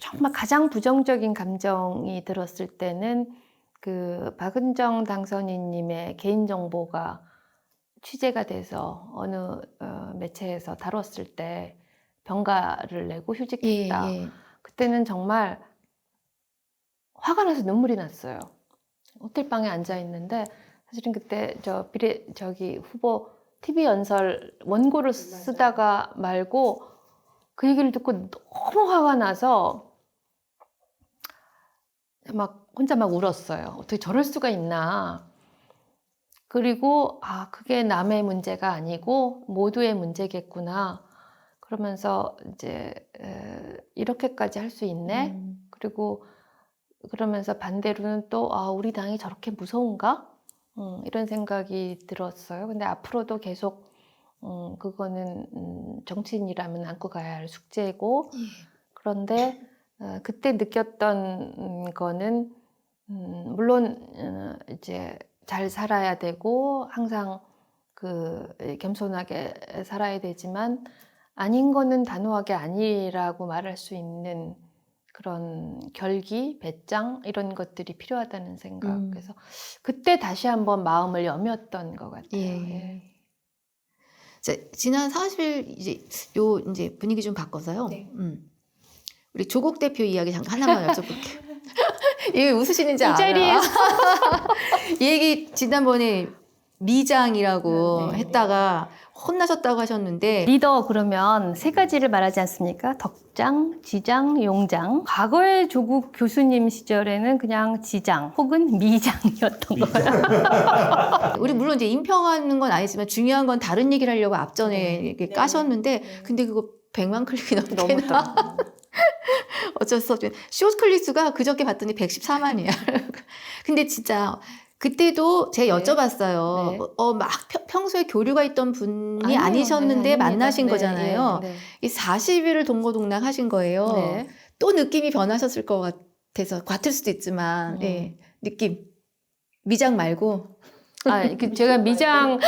정말 가장 부정적인 감정이 들었을 때는 그 박은정 당선인님의 개인정보가 취재가 돼서 어느 매체에서 다뤘을 때 병가를 내고 휴직했다. 예, 예. 그때는 정말 화가 나서 눈물이 났어요. 호텔방에 앉아 있는데 사실은 그때 저기 후보 TV 연설 원고를 쓰다가 말고 그 얘기를 듣고 너무 화가 나서 막 혼자 막 울었어요. 어떻게 저럴 수가 있나. 그리고 그게 남의 문제가 아니고 모두의 문제겠구나. 그러면서 이제 이렇게까지 할 수 있네. 그리고 그러면서 반대로는 또 우리 당이 저렇게 무서운가? 이런 생각이 들었어요. 근데 앞으로도 계속 그거는 정치인이라면 안고 가야 할 숙제고 그런데 그때 느꼈던 거는 물론 이제 잘 살아야 되고 항상 겸손하게 살아야 되지만 아닌 거는 단호하게 아니라고 말할 수 있는 그런 결기, 배짱 이런 것들이 필요하다는 생각. 그래서 그때 다시 한번 마음을 여몄던 것 같아요. 예. 자, 지난 40일 이제 분위기 좀 바꿔서요. 네. 우리 조국 대표 이야기 잠깐 하나만 여쭤볼게요. 왜 웃으시는지 이 알아요. 자리에서 이 얘기 지난번에 미장이라고 네, 했다가 혼나셨다고 하셨는데 리더 그러면 세 가지를 말하지 않습니까? 덕장, 지장, 용장. 과거의 조국 교수님 시절에는 그냥 지장 혹은 미장이었던 거예요. 우리 물론 이제 인평하는 건 아니지만 중요한 건 다른 얘기를 하려고 앞전에 이렇게 네. 까셨는데 네. 근데 그거 100만 클릭이 너무 넘게나 어쩔 수 없죠. 쇼트 클릭 수가 그저께 봤더니 114만이야. 근데 진짜 그때도 제가 네. 여쭤봤어요. 네. 막 평소에 교류가 있던 분이 아니에요. 아니셨는데 네, 아닙니다. 만나신 네, 거잖아요. 네, 네. 이 40일을 동고동락 하신 거예요. 네. 또 느낌이 변하셨을 것 같아서 같을 수도 있지만 예, 느낌 미장 말고 제가 미장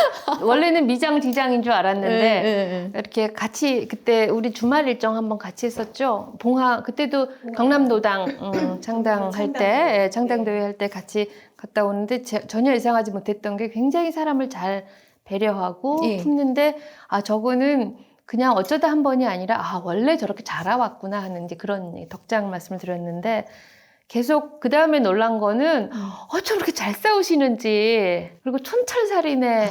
원래는 미장 지장인 줄 알았는데 예. 이렇게 같이 그때 우리 주말 일정 한번 같이 했었죠. 그때도 경남도당 창당할 때 창당대회 할 때 같이 갔다 오는데 전혀 예상하지 못했던 게 굉장히 사람을 잘 배려하고 예. 품는데 저거는 그냥 어쩌다 한 번이 아니라 원래 저렇게 자라왔구나 하는 이제 그런 덕장 말씀을 드렸는데 계속 그 다음에 놀란 거는 저렇게 잘 싸우시는지 그리고 촌철살인의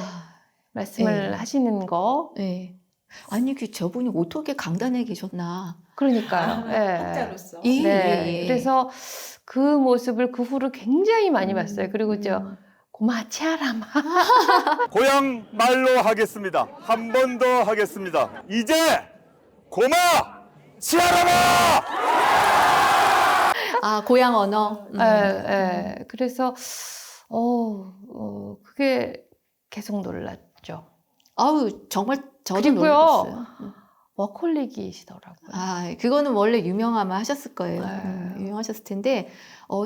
말씀을 네. 하시는 거. 네. 아니 저분이 어떻게 강단에 계셨나. 그러니까요. 예. 학자로서. 예, 네. 예. 그래서 그 모습을 그 후로 굉장히 많이 봤어요. 그리고 고마 치아라마. 고향 말로 하겠습니다. 한 번 더 하겠습니다. 이제 고마 치아라마! 고향 언어. 그래서 그게 계속 놀랐죠. 아우 정말 저도 그리고요. 놀랐어요. 워콜릭이시더라고요. 그거는 원래 유명하면 하셨을 거예요. 네. 유명하셨을 텐데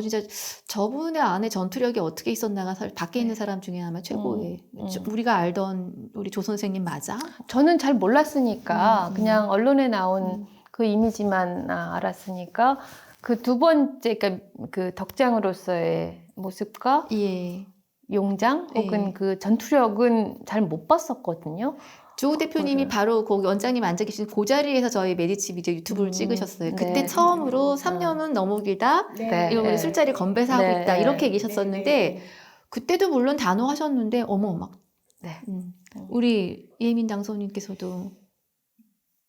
진짜 저분의 안에 전투력이 어떻게 있었나가 밖에 있는 사람 중에 아마 최고의 우리가 알던 우리 조 선생님 맞아? 저는 잘 몰랐으니까 그냥 언론에 나온 그 이미지만 알았으니까 그 두 번째 그러니까 그 덕장으로서의 모습과 예. 용장 혹은 그 전투력은 잘 못 봤었거든요. 조 대표님이 바로 그 원장님 앉아 계신 그 자리에서 저희 메디치 미디어 유튜브를 찍으셨어요. 그때 처음으로 3년은 너무 길다. 이러고 술자리 건배사 하고 있다. 이렇게 얘기하셨었는데 그때도 물론 단호하셨는데 막 우리 이혜민 당선인께서도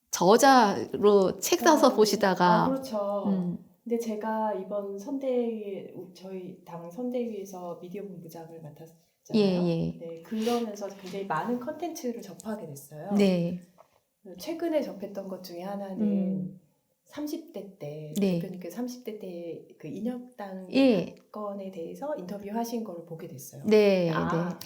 저자로 책 사서 보시다가 그렇죠. 근데 제가 이번 저희 당 선대위에서 미디어 본부장을 맡았잖아요. 예. 네, 그러면서 굉장히 많은 컨텐츠를 접하게 됐어요. 네. 최근에 접했던 것 중에 하나는 음. 30대 때 네. 대표님께서 30대 때 그 인혁당 예. 사건에 대해서 인터뷰하신 걸 보게 됐어요. 네, 아,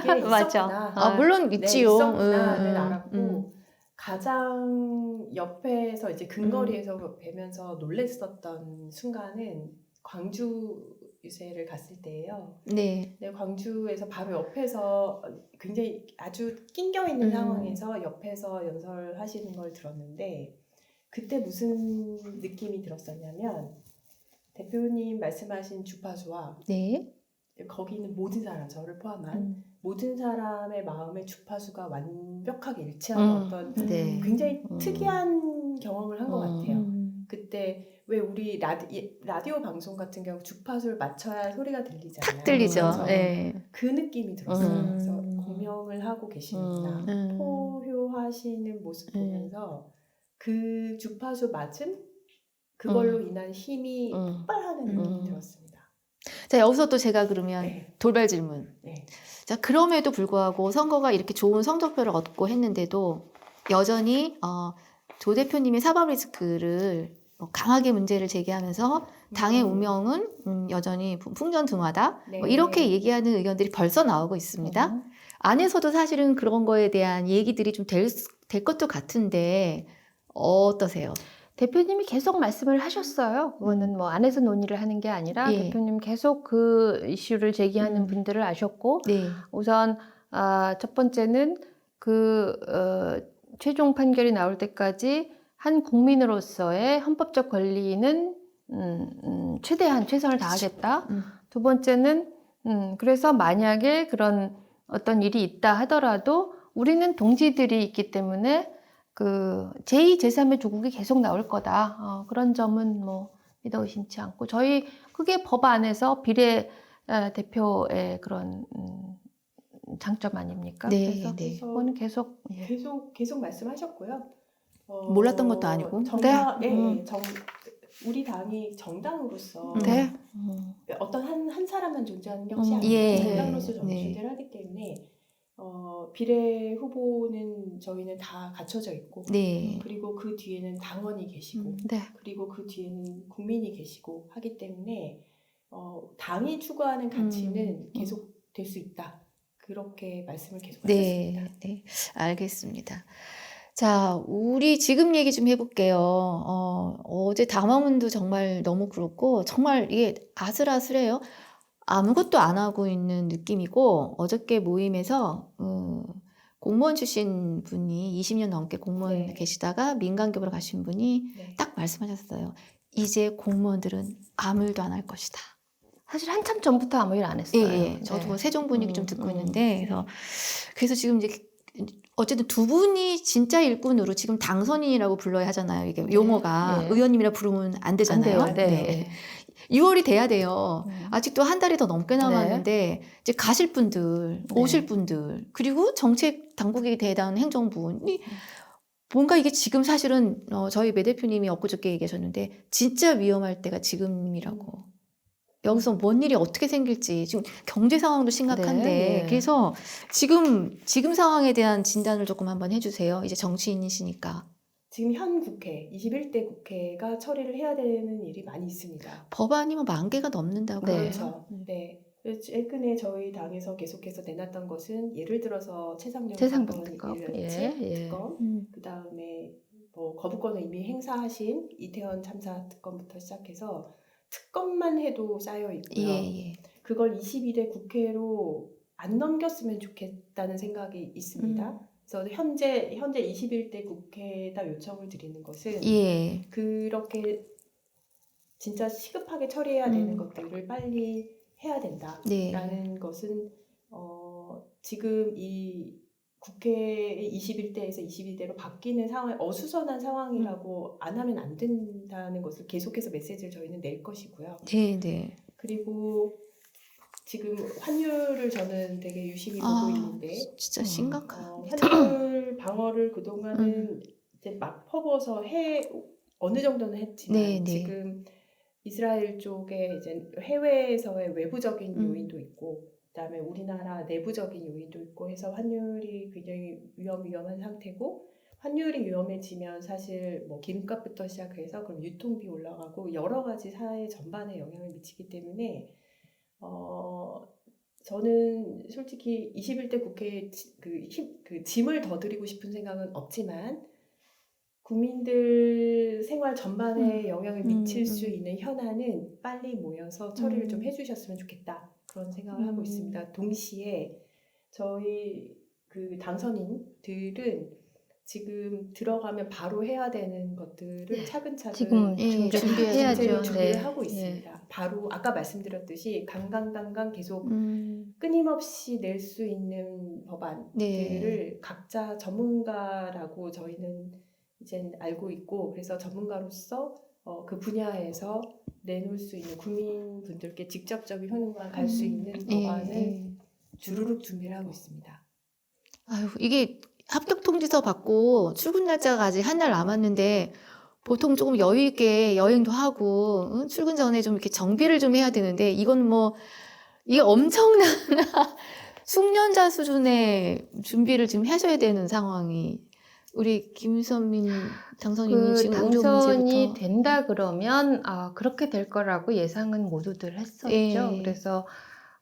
네. 이게 맞아. 있었구나. 아, 물론 네, 있지요. 있었구나는 알았고 가장 옆에서 이제 근거리에서 뵈면서 놀랬었던 순간은 광주 유세를 갔을 때예요. 네. 네, 광주에서 바로 옆에서 굉장히 아주 낑겨 있는 상황에서 옆에서 연설하시는 걸 들었는데 그때 무슨 느낌이 들었었냐면 대표님 말씀하신 주파수와 네. 거기는 모든 사람, 저를 포함한 모든 사람의 마음의 주파수가 완벽하게 일치하는 어떤 네. 굉장히 특이한 경험을 한 것 같아요. 음. 그때 왜 우리 라디오 방송 같은 경우 주파수를 맞춰야 소리가 들리잖아요. 탁 들리죠. 그래서 네. 그 느낌이 들었어요. 음. 그래서 공명을 하고 계시는구나. 음. 포효하시는 모습 보면서 그 주파수 맞음? 그걸로 인한 힘이 폭발하는 느낌이 들었습니다. 자, 여기서 또 제가 그러면 네. 돌발 질문. 네. 자, 그럼에도 불구하고 선거가 이렇게 좋은 성적표를 얻고 했는데도 여전히 조 대표님의 사법 리스크를 강하게 문제를 제기하면서 당의 운명은 여전히 풍전등화다. 네. 뭐 이렇게 얘기하는 의견들이 벌써 나오고 있습니다. 안에서도 사실은 그런 거에 대한 얘기들이 좀 될 것도 같은데 어떠세요? 대표님이 계속 말씀을 하셨어요. 그거는 뭐 안에서 논의를 하는 게 아니라 예. 대표님 계속 그 이슈를 제기하는 분들을 아셨고 네. 우선 첫 번째는 최종 판결이 나올 때까지 한 국민으로서의 헌법적 권리는 최대한 최선을 다하겠다. 두 번째는 그래서 만약에 그런 어떤 일이 있다 하더라도 우리는 동지들이 있기 때문에 그 제2, 제3의 조국이 계속 나올 거다. 그런 점은 뭐 믿어 의심치 않고 저희 그게 법 안에서 비례 대표의 그런 장점 아닙니까? 네, 그래서 네. 그거는 계속 계속 말씀하셨고요. 몰랐던 것도 아니고. 우리 당이 정당으로서 네. 어떤 한 사람만 존재하는 것이 아니고 예. 정당으로서 네. 존재를 하기 때문에 비례 후보는 저희는 다 갖춰져 있고 네. 그리고 그 뒤에는 당원이 계시고 네. 그리고 그 뒤에는 국민이 계시고 하기 때문에 당이 추구하는 가치는 계속 될 수 있다. 그렇게 말씀을 계속 하셨습니다. 네, 네, 알겠습니다. 자, 우리 지금 얘기 좀 해볼게요. 어제 담화문도 정말 너무 그렇고, 정말 이게 아슬아슬해요. 아무것도 안 하고 있는 느낌이고, 어저께 모임에서, 공무원 출신 분이 20년 넘게 공무원 네. 계시다가 민간기업으로 가신 분이 네. 딱 말씀하셨어요. 이제 공무원들은 아무 일도 안 할 것이다. 사실 한참 전부터 아무 일 안 했어요. 예, 저도 네. 세종 분위기 좀 듣고 있는데, 그래서 지금 이제 어쨌든 두 분이 진짜 일꾼으로 지금 당선인이라고 불러야 하잖아요. 이게 용어가 네. 의원님이라 부르면 안 되잖아요. 안 돼요. 네. 6월이 돼야 돼요. 아직도 한 달이 더 넘게 남았는데 이제 가실 분들, 오실 분들, 그리고 정책 당국에 대한 행정부이 뭔가 이게 지금 사실은 저희 매 대표님이 엊그저께 얘기하셨는데 진짜 위험할 때가 지금이라고. 여기서 뭔 일이 어떻게 생길지 지금 경제 상황도 심각한데 네. 그래서 지금 상황에 대한 진단을 조금 한번 해주세요. 이제 정치인이시니까. 지금 현 국회, 21대 국회가 처리를 해야 되는 일이 많이 있습니다. 법안이 뭐 10,000개가 넘는다고. 네. 그렇죠. 네. 최근에 저희 당에서 계속해서 내놨던 것은 예를 들어서 최상병 최상병특검. 특검, 그 다음에 뭐 거부권을 이미 행사하신 이태원 참사 특검부터 시작해서 특검만 해도 쌓여 있고요. 예. 그걸 22대 국회로 안 넘겼으면 좋겠다는 생각이 있습니다. 그래서 현재 21대 국회에다 요청을 드리는 것은 예. 그렇게 진짜 시급하게 처리해야 되는 것들을 빨리 해야 된다라는 것은 지금 이 국회의 21대에서 22대로 바뀌는 상황, 어수선한 상황이라고 안 하면 안 된다는 것을 계속해서 메시지를 저희는 낼 것이고요. 네. 그리고 지금 환율을 저는 되게 유심히 보고 있는데 진짜 심각한. 환율 방어를 그동안은 이제 막 퍼부어서 어느 정도는 했지만 네. 지금 이스라엘 쪽에 이제 해외에서의 외부적인 요인도 있고 그다음에 우리나라 내부적인 요인도 있고 해서 환율이 굉장히 위험한 상태고 환율이 위험해지면 사실 뭐 기름값부터 시작해서 그럼 유통비 올라가고 여러 가지 사회 전반에 영향을 미치기 때문에 저는 솔직히 21대 국회에 그 짐을 더 드리고 싶은 생각은 없지만 국민들 생활 전반에 영향을 미칠 수 있는 현안은 빨리 모여서 처리를 좀 해주셨으면 좋겠다. 그런 생각을 하고 있습니다. 동시에 저희 그 당선인들은 지금 들어가면 바로 해야 되는 것들을 차근차근 지금 예, 준비해야죠. 준비를 네. 하고 있습니다. 바로 아까 말씀드렸듯이 강강당강 계속 음, 끊임없이 낼 수 있는 법안들을 네. 각자 전문가라고 저희는 이제 알고 있고 그래서 전문가로서 그 분야에서 내놓을 수 있는 국민분들께 직접적인 효능만 갈 수 있는 법안을 예. 주르륵 준비를 하고 있습니다. 아유, 이게 합격 통지서 받고 출근 날짜가 아직 한 달 남았는데 보통 조금 여유 있게 여행도 하고 응? 출근 전에 좀 이렇게 정비를 좀 해야 되는데 이건 뭐 이게 엄청난 숙련자 수준의 준비를 지금 하셔야 되는 상황이 우리 김선민 당선인이 그 지금 의료 당선이 문제부터 된다 그러면 그렇게 될 거라고 예상은 모두들 했었죠. 예. 그래서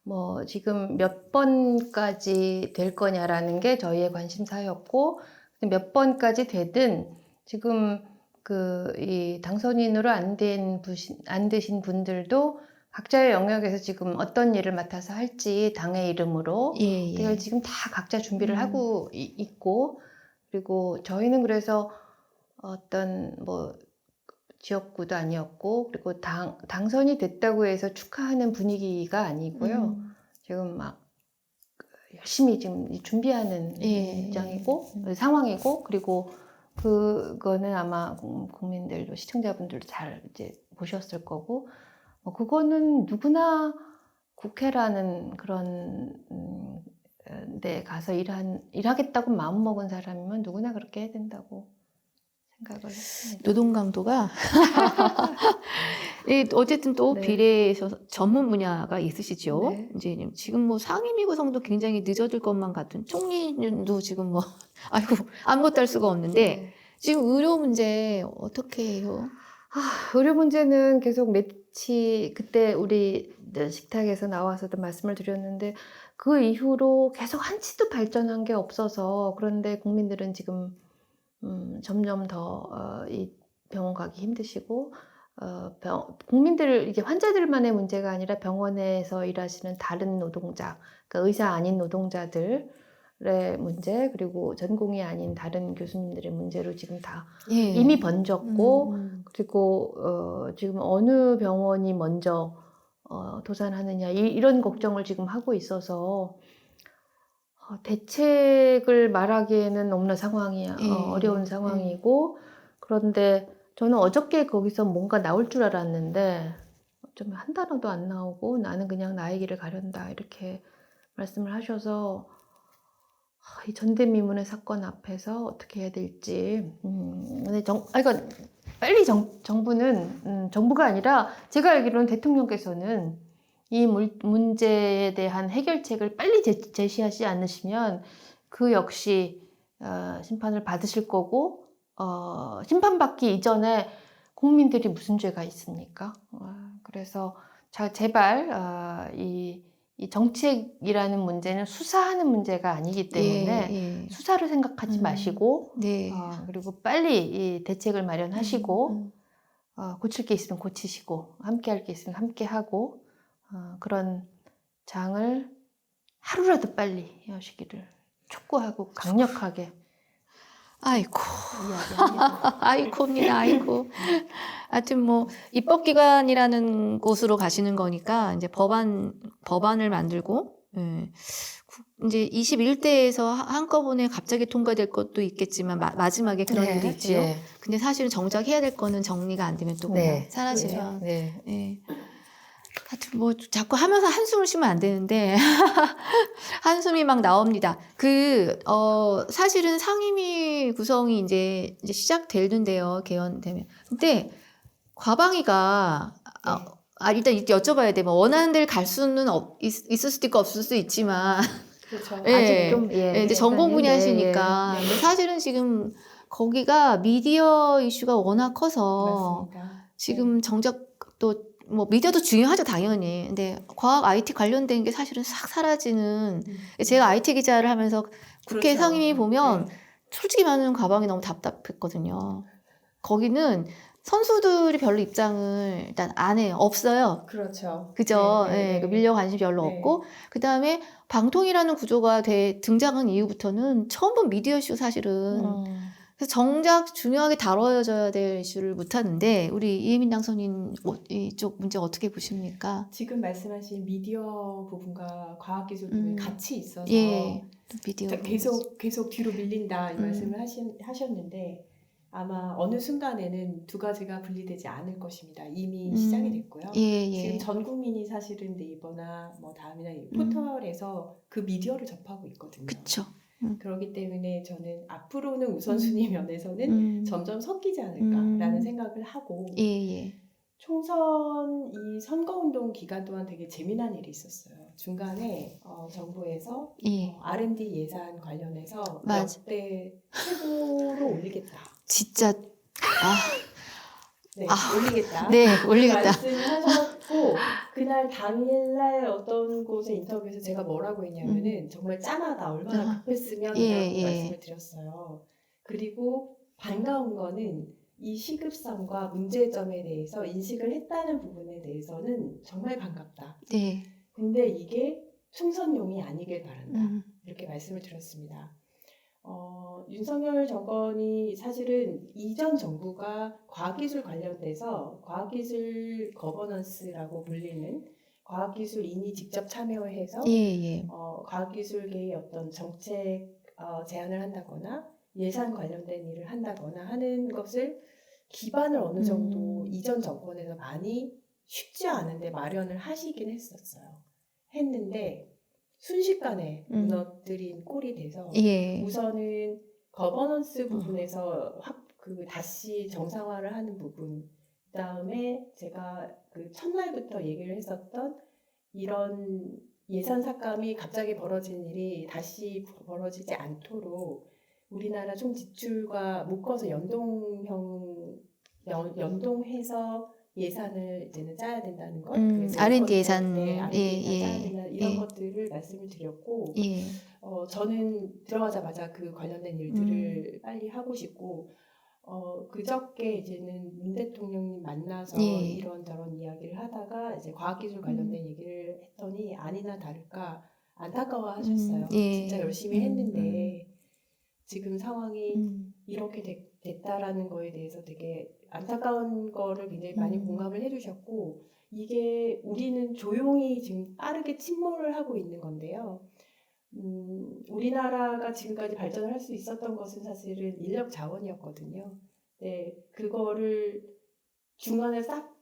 뭐 지금 몇 번까지 될 거냐라는 게 저희의 관심사였고 몇 번까지 되든 지금 이 당선인으로 안 되신 분들도 각자의 영역에서 지금 어떤 일을 맡아서 할지 당의 이름으로 예, 예. 그걸 지금 다 각자 준비를 하고 있고 그리고 저희는 그래서 어떤 뭐 지역구도 아니었고 그리고 당선이 됐다고 해서 축하하는 분위기가 아니고요. 지금 막 열심히 지금 준비하는 예. 입장이고 상황이고 그리고 그거는 아마 국민들도 시청자분들도 잘 이제 보셨을 거고 그거는 누구나 국회라는 그런 데 가서 일하겠다고 마음먹은 사람이면 누구나 그렇게 해야 된다고 생각을 했습니다. 노동 강도가 예, 어쨌든 또 네. 비례에서 전문 분야가 있으시죠. 네. 이제 지금 뭐 상임위 구성도 굉장히 늦어질 것만 같은 총리도 지금 뭐 아이고 아무것도 할 수가 없는데 네. 지금 의료 문제 어떻게 해요? 의료 문제는 계속 그때 우리 식탁에서 나와서도 말씀을 드렸는데 그 이후로 계속 한치도 발전한 게 없어서 그런데 국민들은 지금 점점 더 이 병원 가기 힘드시고 국민들 이게 환자들만의 문제가 아니라 병원에서 일하시는 다른 노동자, 그러니까 의사 아닌 노동자들의 문제 그리고 전공이 아닌 다른 교수님들의 문제로 지금 다 예. 이미 번졌고 그리고 지금 어느 병원이 먼저 도산하느냐 이런 걱정을 지금 하고 있어서 대책을 말하기에는 너무나 상황이 어려운 상황이고 그런데 저는 어저께 거기서 뭔가 나올 줄 알았는데 좀 한 단어도 안 나오고 나는 그냥 나의 길을 가련다 이렇게 말씀을 하셔서 이 전대미문의 사건 앞에서 어떻게 해야 될지 근데 그러니까 빨리 정부는 정부가 아니라 제가 알기로는 대통령께서는 이 문제에 대한 해결책을 빨리 제시하지 않으시면 그 역시 심판을 받으실 거고 심판받기 이전에 국민들이 무슨 죄가 있습니까? 그래서 제발 이 정책이라는 문제는 수사하는 문제가 아니기 때문에 수사를 생각하지 마시고 네. 그리고 빨리 이 대책을 마련하시고 고칠 게 있으면 고치시고 함께 할 게 있으면 함께 하고 그런 장을 하루라도 빨리 해오시기를 촉구하고 강력하게 아이고. 이야기합니다. 아이코입니다, 아이코. 하여튼 뭐, 입법기관이라는 곳으로 가시는 거니까, 이제 법안을 만들고, 이제 21대에서 한꺼번에 갑자기 통과될 것도 있겠지만, 마지막에 그런 일도 있지요. 네. 근데 사실은 정작 해야 될 거는 정리가 안 되면 또 그냥 네. 사라지면. 네. 예. 하여튼 뭐 자꾸 하면서 한숨을 쉬면 안 되는데 한숨이 막 나옵니다. 사실은 상임위 구성이 이제 시작되는데요. 개헌되면. 근데 과방위가 일단 여쭤봐야 돼. 뭐 원하는 데를 갈 수는 있을 수도 있고 없을 수도 있지만 그렇죠. 예. 아직 좀 이제 전공 분야시니까. 네. 근데 사실은 지금 거기가 미디어 이슈가 워낙 커서 맞습니다. 지금 정작 또 뭐 미디어도 중요하죠, 당연히. 근데 과학 IT 관련된 게 사실은 싹 사라지는. 제가 IT 기자를 하면서 국회 그렇죠. 상임위 보면 네. 솔직히 말하면 가방이 너무 답답했거든요. 거기는 선수들이 별로 입장을 일단 안 해요. 없어요. 그렇죠. 그죠? 네, 네, 예, 네. 밀려 관심이 별로 네. 없고. 그 다음에 방통이라는 구조가 등장한 이후부터는 처음 본 미디어 이슈 사실은. 그래서 정작 중요하게 다뤄져야 될 이슈를 못하는데, 우리 이혜민 당선인 이쪽 문제 어떻게 보십니까? 지금 말씀하신 미디어 부분과 과학기술 부분이 같이 있어서 예, 미디어 계속 뒤로 밀린다 이 음. 말씀을 하셨는데 아마 어느 순간에는 두 가지가 분리되지 않을 것입니다. 이미 시작이 됐고요. 예, 지금 예. 전 국민이 사실은 네이버나 뭐 다음이나 이 포털에서 그 미디어를 접하고 있거든요. 그쵸. 그렇기 때문에 저는 앞으로는 우선순위 면에서는 음. 점점 섞이지 않을까라는 음. 생각을 하고 예, 예. 총선 이 선거운동 기간 동안 되게 재미난 일이 있었어요. 중간에 정부에서 예. R&D 예산 관련해서 맞아. 역대 최고로 올리겠다. 진짜, 네, 아. 올리겠다. 네, 그 올리겠다. 말씀하셨고 그날 당일날 어떤 곳의 인터뷰에서 제가 뭐라고 했냐면은 정말 짠하다. 얼마나 급했으면 예, 이라고 예. 말씀을 드렸어요. 그리고 반가운 거는 이 시급성과 문제점에 대해서 인식을 했다는 부분에 대해서는 정말 반갑다. 네. 근데 이게 총선용이 아니길 바란다. 이렇게 말씀을 드렸습니다. 윤석열 정권이 사실은 이전 정부가 과학기술 관련돼서 과학기술 거버넌스라고 불리는 과학기술인이 직접 참여해서 예, 예. 과학기술계의 어떤 정책 제안을 한다거나 예산 관련된 일을 한다거나 하는 것을 기반을 어느 정도 이전 정권에서 많이 쉽지 않은데 마련을 하시긴 했는데 순식간에 무너뜨린 꼴이 돼서 예. 우선은 거버넌스 부분에서 다시 정상화를 하는 부분, 그다음에 제가 그 첫날부터 얘기를 했었던 이런 예산 삭감이 갑자기 벌어진 일이 다시 벌어지지 않도록 우리나라 총 지출과 묶어서 연동해서 예산을 이제는 짜야 된다는 것, 그래서 R&D 예산, 네, R&D 예산 짜야 예, 된다 이런 예. 것들을 말씀을 드렸고, 예. 저는 들어가자마자 그 관련된 일들을 빨리 하고 싶고, 그저께 이제는 문 대통령님 만나서 예. 이런저런 이야기를 하다가 이제 과학기술 관련된 얘기를 했더니 아니나 다를까 안타까워하셨어요. 예. 진짜 열심히 했는데 지금 상황이 이렇게 됐다라는 거에 대해서 되게 안타까운 거를 굉장히 많이 공감을 해주셨고, 이게 우리는 조용히 지금 빠르게 침몰을 하고 있는 건데요. 우리나라가 지금까지 발전을 할 수 있었던 것은 사실은 인력 자원이었거든요. 네, 그거를 중간에 싹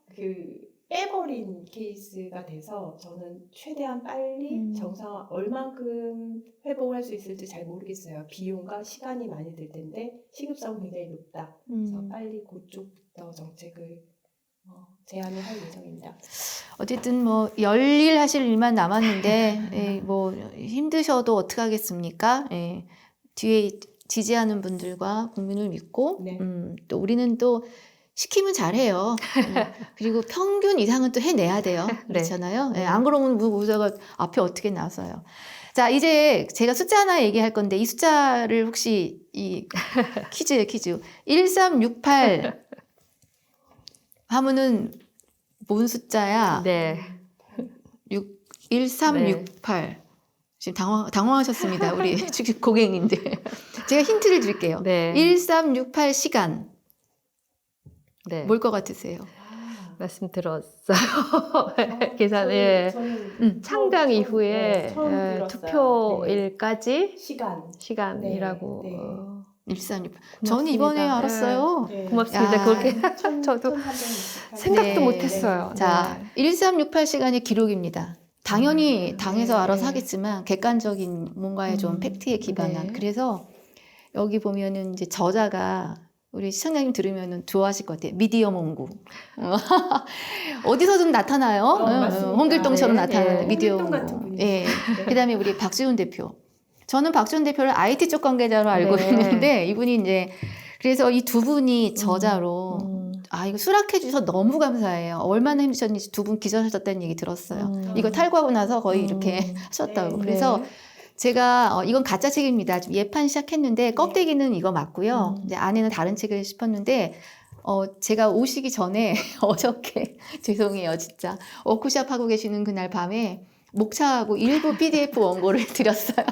빼버린 케이스가 돼서 저는 최대한 빨리 정상화, 얼만큼 회복을 할 수 있을지 잘 모르겠어요. 비용과 시간이 많이 들 텐데 시급성은 굉장히 높다. 그래서 빨리 그쪽부터 정책을 제안을 할 예정입니다. 어쨌든 뭐 열일 하실 일만 남았는데 예, 뭐 힘드셔도 어떻게 하겠습니까? 예, 뒤에 지지하는 분들과 국민을 믿고 네. 또 우리는 또 시키면 잘해요. 그리고 평균 이상은 또 해내야 돼요. 그렇잖아요. 예, 안 그러면 의사가 앞에 어떻게 나서요. 자, 이제 제가 숫자 하나 얘기할 건데 이 숫자를 혹시 이 퀴즈예요, 퀴즈. 1368 하면은 뭔 숫자야? 네. 1368. 지금 당황하셨습니다. 우리 고객님들. 제가 힌트를 드릴게요. 네. 1368 시간. 네. 뭘 것 같으세요? 말씀 들었어요. 계산, 예. 저는 창당 이후에 처음 들었어요. 투표일까지 시간이라고. 네, 네. 1368. 고맙습니다. 저는 이번에 알았어요. 네. 고맙습니다. 야. 그렇게 저도 생각도 네. 못했어요. 자, 1368 시간의 기록입니다. 당연히 당에서 네. 알아서 하겠지만 객관적인 뭔가의 좀 팩트에 기반한. 네. 그래서 여기 보면은 이제 저자가 우리 시청자님 들으면은 좋아하실 것 같아요. 미디어 몽구. 어디서든 나타나요. 맞습니다. 홍길동처럼 네, 나타나는 네. 미디어 홍길동 같은 몽구. 분이시죠. 예. 네. 그다음에 우리 박지훈 대표. 저는 박지훈 대표를 IT 쪽 관계자로 알고 네. 있는데 이분이 이제 그래서 이 두 분이 저자로 아, 이거 수락해 주셔서 너무 감사해요. 얼마나 힘드셨는지 두 분 기절하셨다는 얘기 들었어요. 이거 탈구하고 나서 거의 이렇게 하셨다고. 네. 그래서 네. 제가 이건 가짜 책입니다. 좀 예판 시작했는데 껍데기는 이거 맞고요. 이제 안에는 다른 책을 씹었는데 제가 오시기 전에 어저께 죄송해요, 진짜. 워크숍 하고 계시는 그날 밤에 목차하고 일부 PDF 원고를 드렸어요.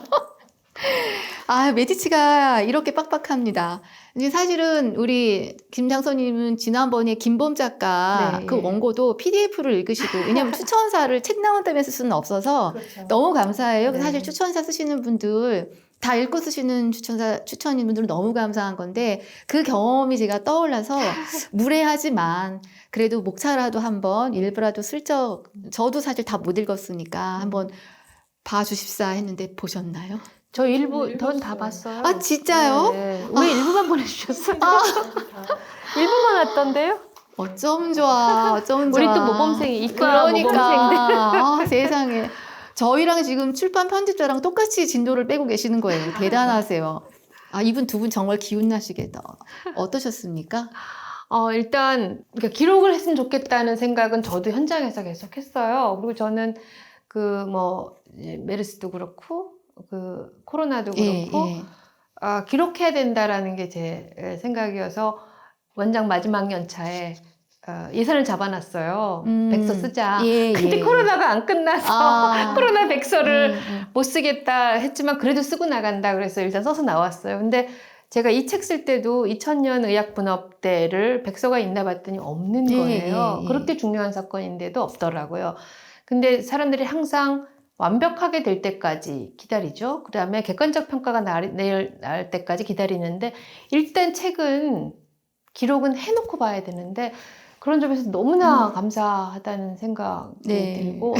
아, 메디치가 이렇게 빡빡합니다. 이제 사실은 우리 김장선님은 지난번에 김범 작가 네. 그 원고도 PDF를 읽으시고, 왜냐하면 추천사를 책 나온다며 쓸 수는 없어서 그렇죠. 너무 감사해요. 네. 사실 추천사 쓰시는 분들 다 읽고 쓰시는 추천인 분들은 너무 감사한 건데 그 경험이 제가 떠올라서 무례하지만 그래도 목차라도 한번 일부라도 슬쩍 저도 사실 다 못 읽었으니까 한번 봐주십사 했는데 보셨나요? 저 일부 저는 전 다 읽었어요. 봤어요. 아, 진짜요? 네. 왜 일부만 보내주셨어요? 다 일부만 왔던데요? 어쩜 좋아, 어쩜 좋아. 우리 또 모범생이 이과 모범생들. 그러니까 세상에 저희랑 지금 출판 편집자랑 똑같이 진도를 빼고 계시는 거예요. 대단하세요. 아, 이분 두 분 정말 기운나시겠다. 어떠셨습니까? 일단 그러니까 기록을 했으면 좋겠다는 생각은 저도 현장에서 계속 했어요. 그리고 저는 메르스도 그렇고 코로나도 그렇고 기록해야 된다라는 게 제 생각이어서 원장 마지막 연차에 예산을 잡아놨어요. 백서 쓰자. 근데 코로나가 안 끝나서 코로나 백서를 못 쓰겠다 했지만 그래도 쓰고 나간다 그래서 일단 써서 나왔어요. 근데 제가 이 책 쓸 때도 2000년 의학분업대를 백서가 있나 봤더니 없는 거예요. 그렇게 중요한 사건인데도 없더라고요. 근데 사람들이 항상 완벽하게 될 때까지 기다리죠. 그 다음에 객관적 평가가 나올 때까지 기다리는데 일단 책은 기록은 해놓고 봐야 되는데 그런 점에서 너무나 감사하다는 생각이 들고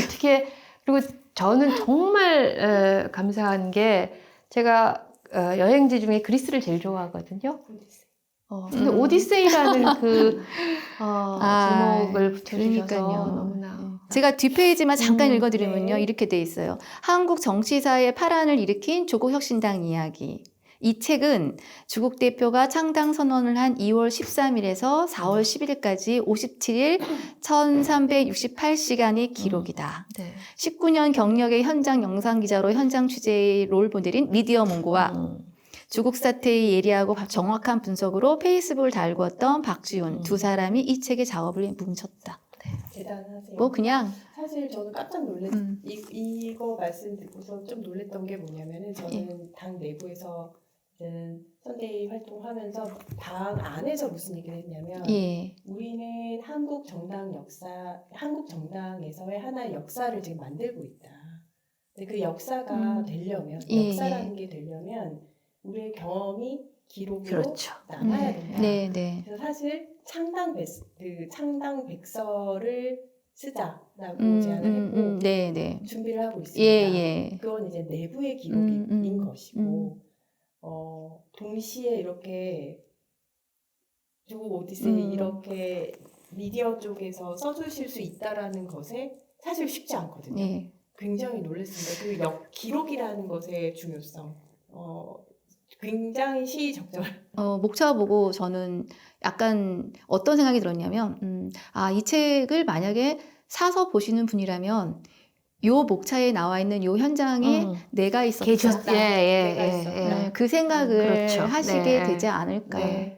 그리고 저는 정말 감사한 게 제가 여행지 중에 그리스를 제일 좋아하거든요. 근데 오디세이라는 제목을 붙여주셔서 그러니까요. 너무나 제가 뒷페이지만 잠깐 읽어드리면요. 네. 이렇게 돼 있어요. 한국 정치사의 파란을 일으킨 조국혁신당 이야기. 이 책은 조국 대표가 창당 선언을 한 2월 13일에서 4월 11일까지 57일 1368시간의 기록이다. 네. 19년 경력의 현장 영상기자로 현장 취재의 롤모델인 미디어 몽고와 조국 사태의 예리하고 정확한 분석으로 페이스북을 달구었던 박지훈 두 사람이 이 책의 작업을 뭉쳤다. 대단하세요. 뭐 그냥 사실 저는 깜짝 이거 말씀 듣고서 좀 놀랬던 게 뭐냐면은 저는 당 내부에서 선대위 활동하면서 당 안에서 무슨 얘기를 했냐면 우리는 한국 정당에서의 하나의 역사를 지금 만들고 있다. 근데 그 역사가 되려면 역사라는 게 되려면 우리의 경험이 기록으로 남아야 된다. 그래서 사실 창당 백서를 쓰자라고 제안을 했고 준비를 하고 있습니다. 그건 이제 내부의 기록인 것이고 동시에 이렇게 조국 오디세이 이렇게 미디어 쪽에서 써주실 수 있다라는 것에 사실 쉽지 않거든요. 굉장히 놀랐습니다. 그 기록이라는 것의 중요성 굉장히 시의적절. 목차 보고 저는 약간 어떤 생각이 들었냐면 이 책을 만약에 사서 보시는 분이라면 요 목차에 나와 있는 요 현장에 내가 있었다. 내가 있었다. 그 생각을 그렇죠. 하시게 되지 않을까요?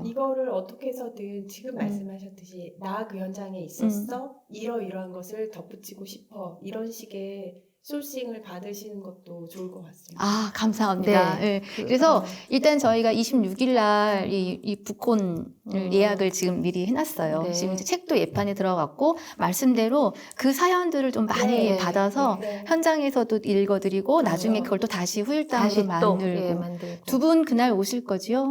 이거를 어떻게 해서든 지금 말씀하셨듯이 나 그 현장에 있었어. 이러이러한 것을 덧붙이고 싶어. 이런 식의 소싱을 받으시는 것도 좋을 것 같습니다. 아, 감사합니다. 그래서 일단 저희가 26일 날 이 북콘을 예약을 지금 미리 해놨어요. 지금 이제 책도 예판에 들어갔고 말씀대로 그 사연들을 좀 많이 받아서 현장에서도 읽어드리고 나중에 그걸 또 다시 후일담으로 만들고 두 분 그날 오실 거지요?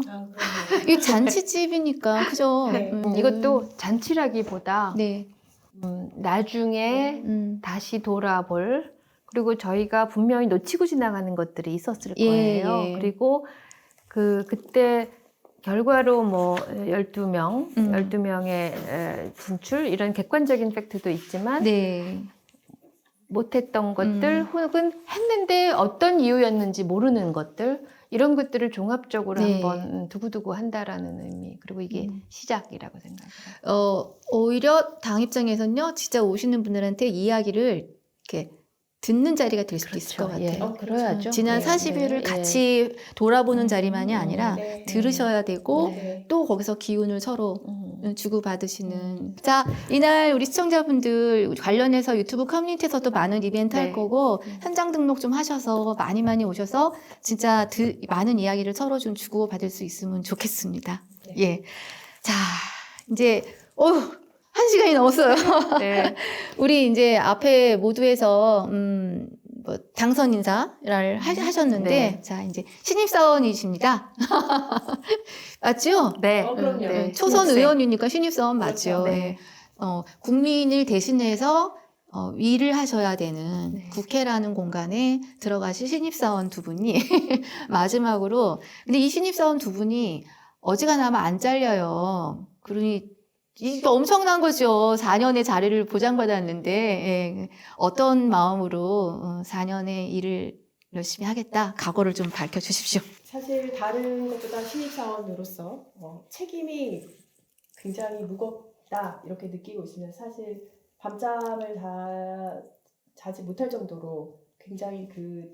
이 잔치집이니까 그죠? 이것도 잔치라기보다 나중에 다시 돌아볼 그리고 저희가 분명히 놓치고 지나가는 것들이 있었을 거예요. 그리고 그때 결과로 12명의 진출 이런 객관적인 팩트도 있지만 못했던 것들 혹은 했는데 어떤 이유였는지 모르는 것들 이런 것들을 종합적으로 네. 한번 두고두고 한다라는 의미 그리고 이게 시작이라고 생각해요. 오히려 당 입장에서는요, 진짜 오시는 분들한테 이야기를 이렇게 듣는 자리가 될 수도 있을 것 같아요. 예, 그래야죠. 지난 예, 40일을 예, 같이 돌아보는 자리만이 아니라 네. 들으셔야 되고 네. 또 거기서 기운을 서로 주고받으시는. 자, 이날 우리 시청자분들 관련해서 유튜브 커뮤니티에서도 많은 이벤트 할 네. 거고 현장 등록 좀 하셔서 많이 오셔서 진짜 많은 이야기를 서로 좀 주고받을 수 있으면 좋겠습니다. 네. 예. 자, 이제 1시간이 넘었어요. 네. 우리 이제 앞에 모두에서 뭐 당선 인사를 하셨는데 네. 자, 이제 신입사원이십니다. 맞죠? 네. 그럼요. 네. 초선 신입생. 의원이니까 신입사원 그렇죠. 맞죠. 네. 예. 국민을 대신해서 일을 하셔야 되는 네. 국회라는 공간에 들어가실 신입사원 두 분이 마지막으로 근데 이 신입사원 두 분이 어지간하면 안 잘려요. 그러니 이게 엄청난 거죠. 4년의 자리를 보장받았는데 예. 어떤 마음으로 4년의 일을 열심히 하겠다 각오를 좀 밝혀주십시오. 사실 다른 것보다 신입사원으로서 책임이 굉장히 무겁다 이렇게 느끼고 있으면 사실 밤잠을 다 자지 못할 정도로 굉장히 그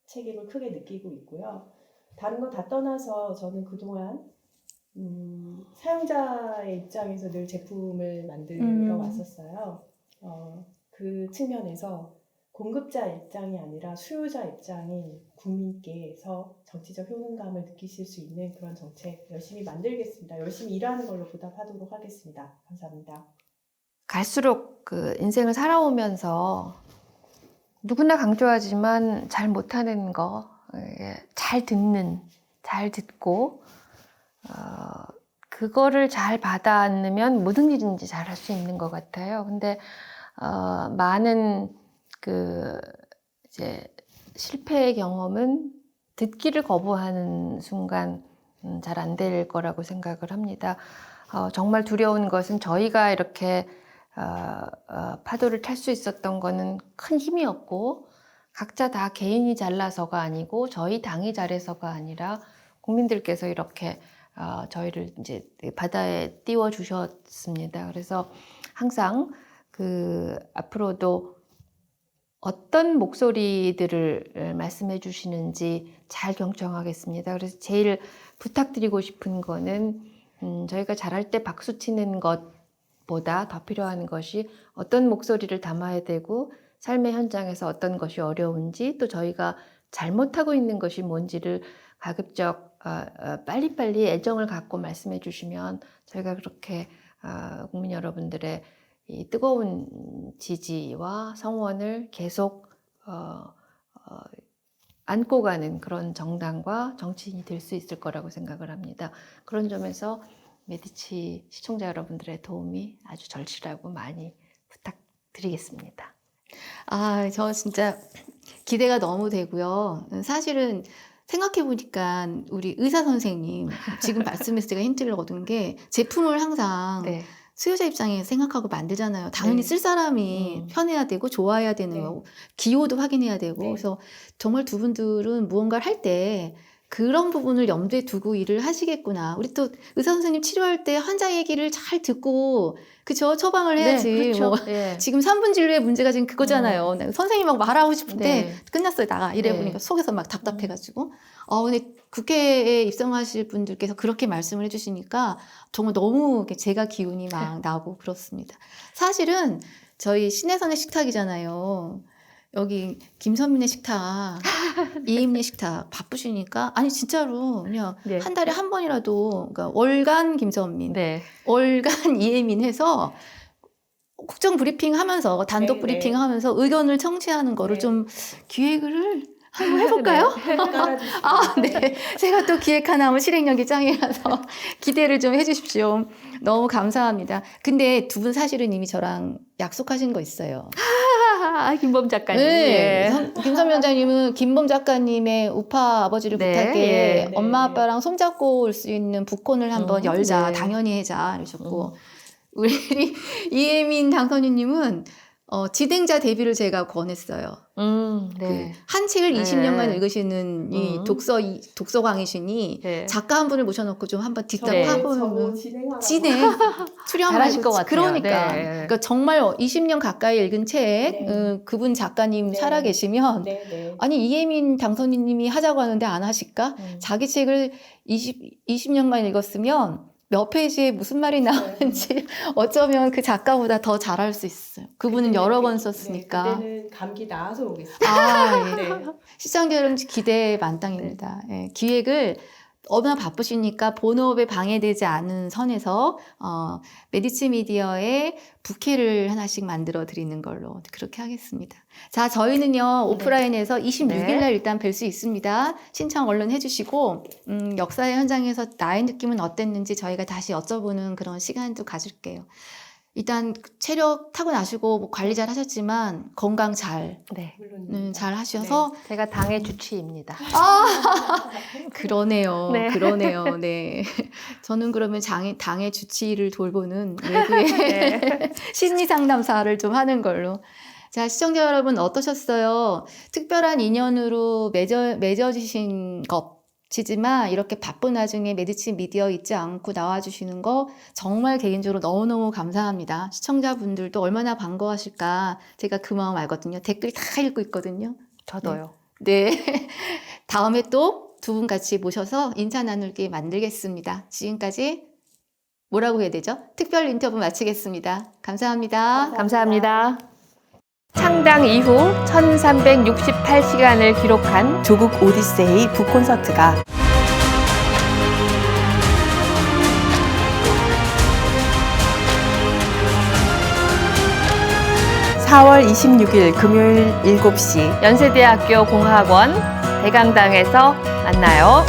책임을 크게 느끼고 있고요. 다른 거 다 떠나서 저는 그동안 사용자의 입장에서 늘 제품을 만들어 왔었어요. 그 측면에서 공급자 입장이 아니라 수요자 입장인 국민께서 정치적 효능감을 느끼실 수 있는 그런 정책 열심히 만들겠습니다. 열심히 일하는 걸로 보답하도록 하겠습니다. 감사합니다. 갈수록 그 인생을 살아오면서 누구나 강조하지만 잘 못하는 거, 잘 듣고 그거를 잘 받아안으면 모든 일인지 잘 할 수 있는 것 같아요. 근데 많은 이제 실패의 경험은 듣기를 거부하는 순간 잘 안 될 거라고 생각을 합니다. 정말 두려운 것은 저희가 이렇게 파도를 탈 수 있었던 거는 큰 힘이었고 각자 다 개인이 잘나서가 아니고 저희 당이 잘해서가 아니라 국민들께서 이렇게 저희를 이제 바다에 띄워 주셨습니다. 그래서 항상 앞으로도 어떤 목소리들을 말씀해 주시는지 잘 경청하겠습니다. 그래서 제일 부탁드리고 싶은 거는 저희가 잘할 때 박수 치는 것보다 더 필요한 것이 어떤 목소리를 담아야 되고 삶의 현장에서 어떤 것이 어려운지 또 저희가 잘못하고 있는 것이 뭔지를 가급적 빨리빨리 애정을 갖고 말씀해 주시면 저희가 그렇게 국민 여러분들의 이 뜨거운 지지와 성원을 계속 안고 가는 그런 정당과 정치인이 될 수 있을 거라고 생각을 합니다. 그런 점에서 메디치 시청자 여러분들의 도움이 아주 절실하고 많이 부탁드리겠습니다. 저 진짜 기대가 너무 되고요. 사실은 생각해보니까 우리 의사 선생님 지금 말씀에서 제가 힌트를 얻은 게 제품을 항상 네. 수요자 입장에서 생각하고 만들잖아요. 당연히 네. 쓸 사람이 편해야 되고 좋아야 되는 네. 거고 기호도 확인해야 되고 네. 그래서 정말 두 분들은 무언가를 할 때 그런 부분을 염두에 두고 일을 하시겠구나. 우리 또 의사 선생님 치료할 때 환자 얘기를 잘 듣고 그쵸? 처방을 해야지. 네, 그렇죠. 뭐 예. 지금 3분 진료의 문제가 지금 그거잖아요. 선생님하고 말하고 싶은데 네. 끝났어요. 나가. 이래 네. 보니까 속에서 막 답답해가지고. 근데 국회에 입성하실 분들께서 그렇게 말씀을 해주시니까 정말 너무 제가 기운이 막 나고 그렇습니다. 사실은 저희 신혜선의 식탁이잖아요. 여기 김선민의 식탁, 이임의 식탁 바쁘시니까 아니 진짜로 그냥 네. 한 달에 한 번이라도 그러니까 월간 김선민, 네. 월간 이혜민 해서 국정 브리핑 하면서 단독 네, 브리핑 네. 하면서 의견을 청취하는 거를 네. 좀 기획을 한번 해볼까요? 깔아주시면 네. 제가 또 기획하나 실행력이 짱이라서 기대를 좀 해주십시오. 너무 감사합니다. 근데 두 분 사실은 이미 저랑 약속하신 거 있어요. 김범 작가님. 네. 예. 김선 위원장님은 김범 작가님의 우파 아버지를 네, 부탁해 예. 엄마 네. 아빠랑 손잡고 올 수 있는 북콘을 한번 열자. 네. 당연히 해자. 이러셨고 우리 이혜민 당선인님은 진행자 데뷔를 제가 권했어요. 네. 한 책을 네. 20년간 읽으시는 이 독서광이시니 네. 작가 한 분을 모셔놓고 좀 한번 뒷담 네. 저거 파보는 진행하라고. 출연 잘하실 것 같아요. 그러니까. 네. 그러니까 정말 20년 가까이 읽은 책, 네. 그분 작가님 네. 살아계시면 네, 네. 아니 이혜민 당선인님이 하자고 하는데 안 하실까? 자기 책을 20년간 읽었으면 몇 페이지에 무슨 말이 나오는지 어쩌면 그 작가보다 더 잘할 수 있어요. 그분은 여러 번 썼으니까. 네, 그때는 감기 나아서 오겠습니다. 아, 예. 네. 시청자 여러분 기대 만땅입니다. 예, 기획을 너무나 바쁘시니까 본업에 방해되지 않은 선에서 메디치 미디어에 부케를 하나씩 만들어 드리는 걸로 그렇게 하겠습니다. 자, 저희는요 오프라인에서 26일 날 일단 뵐 수 있습니다. 신청 얼른 해주시고 역사의 현장에서 나의 느낌은 어땠는지 저희가 다시 여쭤보는 그런 시간도 가질게요. 일단 체력 타고나시고 뭐 관리 잘 하셨지만 건강 잘 물론입니다. 잘 하셔서 제가 당의 주치입니다. 그러네요. 네. 그러네요. 네. 저는 그러면 당의 주치의를 돌보는 외부의 네. 심리 상담사를 좀 하는 걸로. 자, 시청자 여러분 어떠셨어요? 특별한 인연으로 맺어지신 것이지만 이렇게 바쁜 와중에 메디치 미디어 잊지 않고 나와주시는 거 정말 개인적으로 너무너무 감사합니다. 시청자분들도 얼마나 반가워하실까 제가 그 마음 알거든요. 댓글 다 읽고 있거든요. 저도요. 네. 다음에 또 두 분 같이 모셔서 인사 나누기 만들겠습니다. 지금까지 뭐라고 해야 되죠? 특별 인터뷰 마치겠습니다. 감사합니다. 감사합니다. 창당 이후 1368시간을 기록한 조국 오디세이 북콘서트가 4월 26일 금요일 7시 연세대학교 공학원 대강당에서 만나요.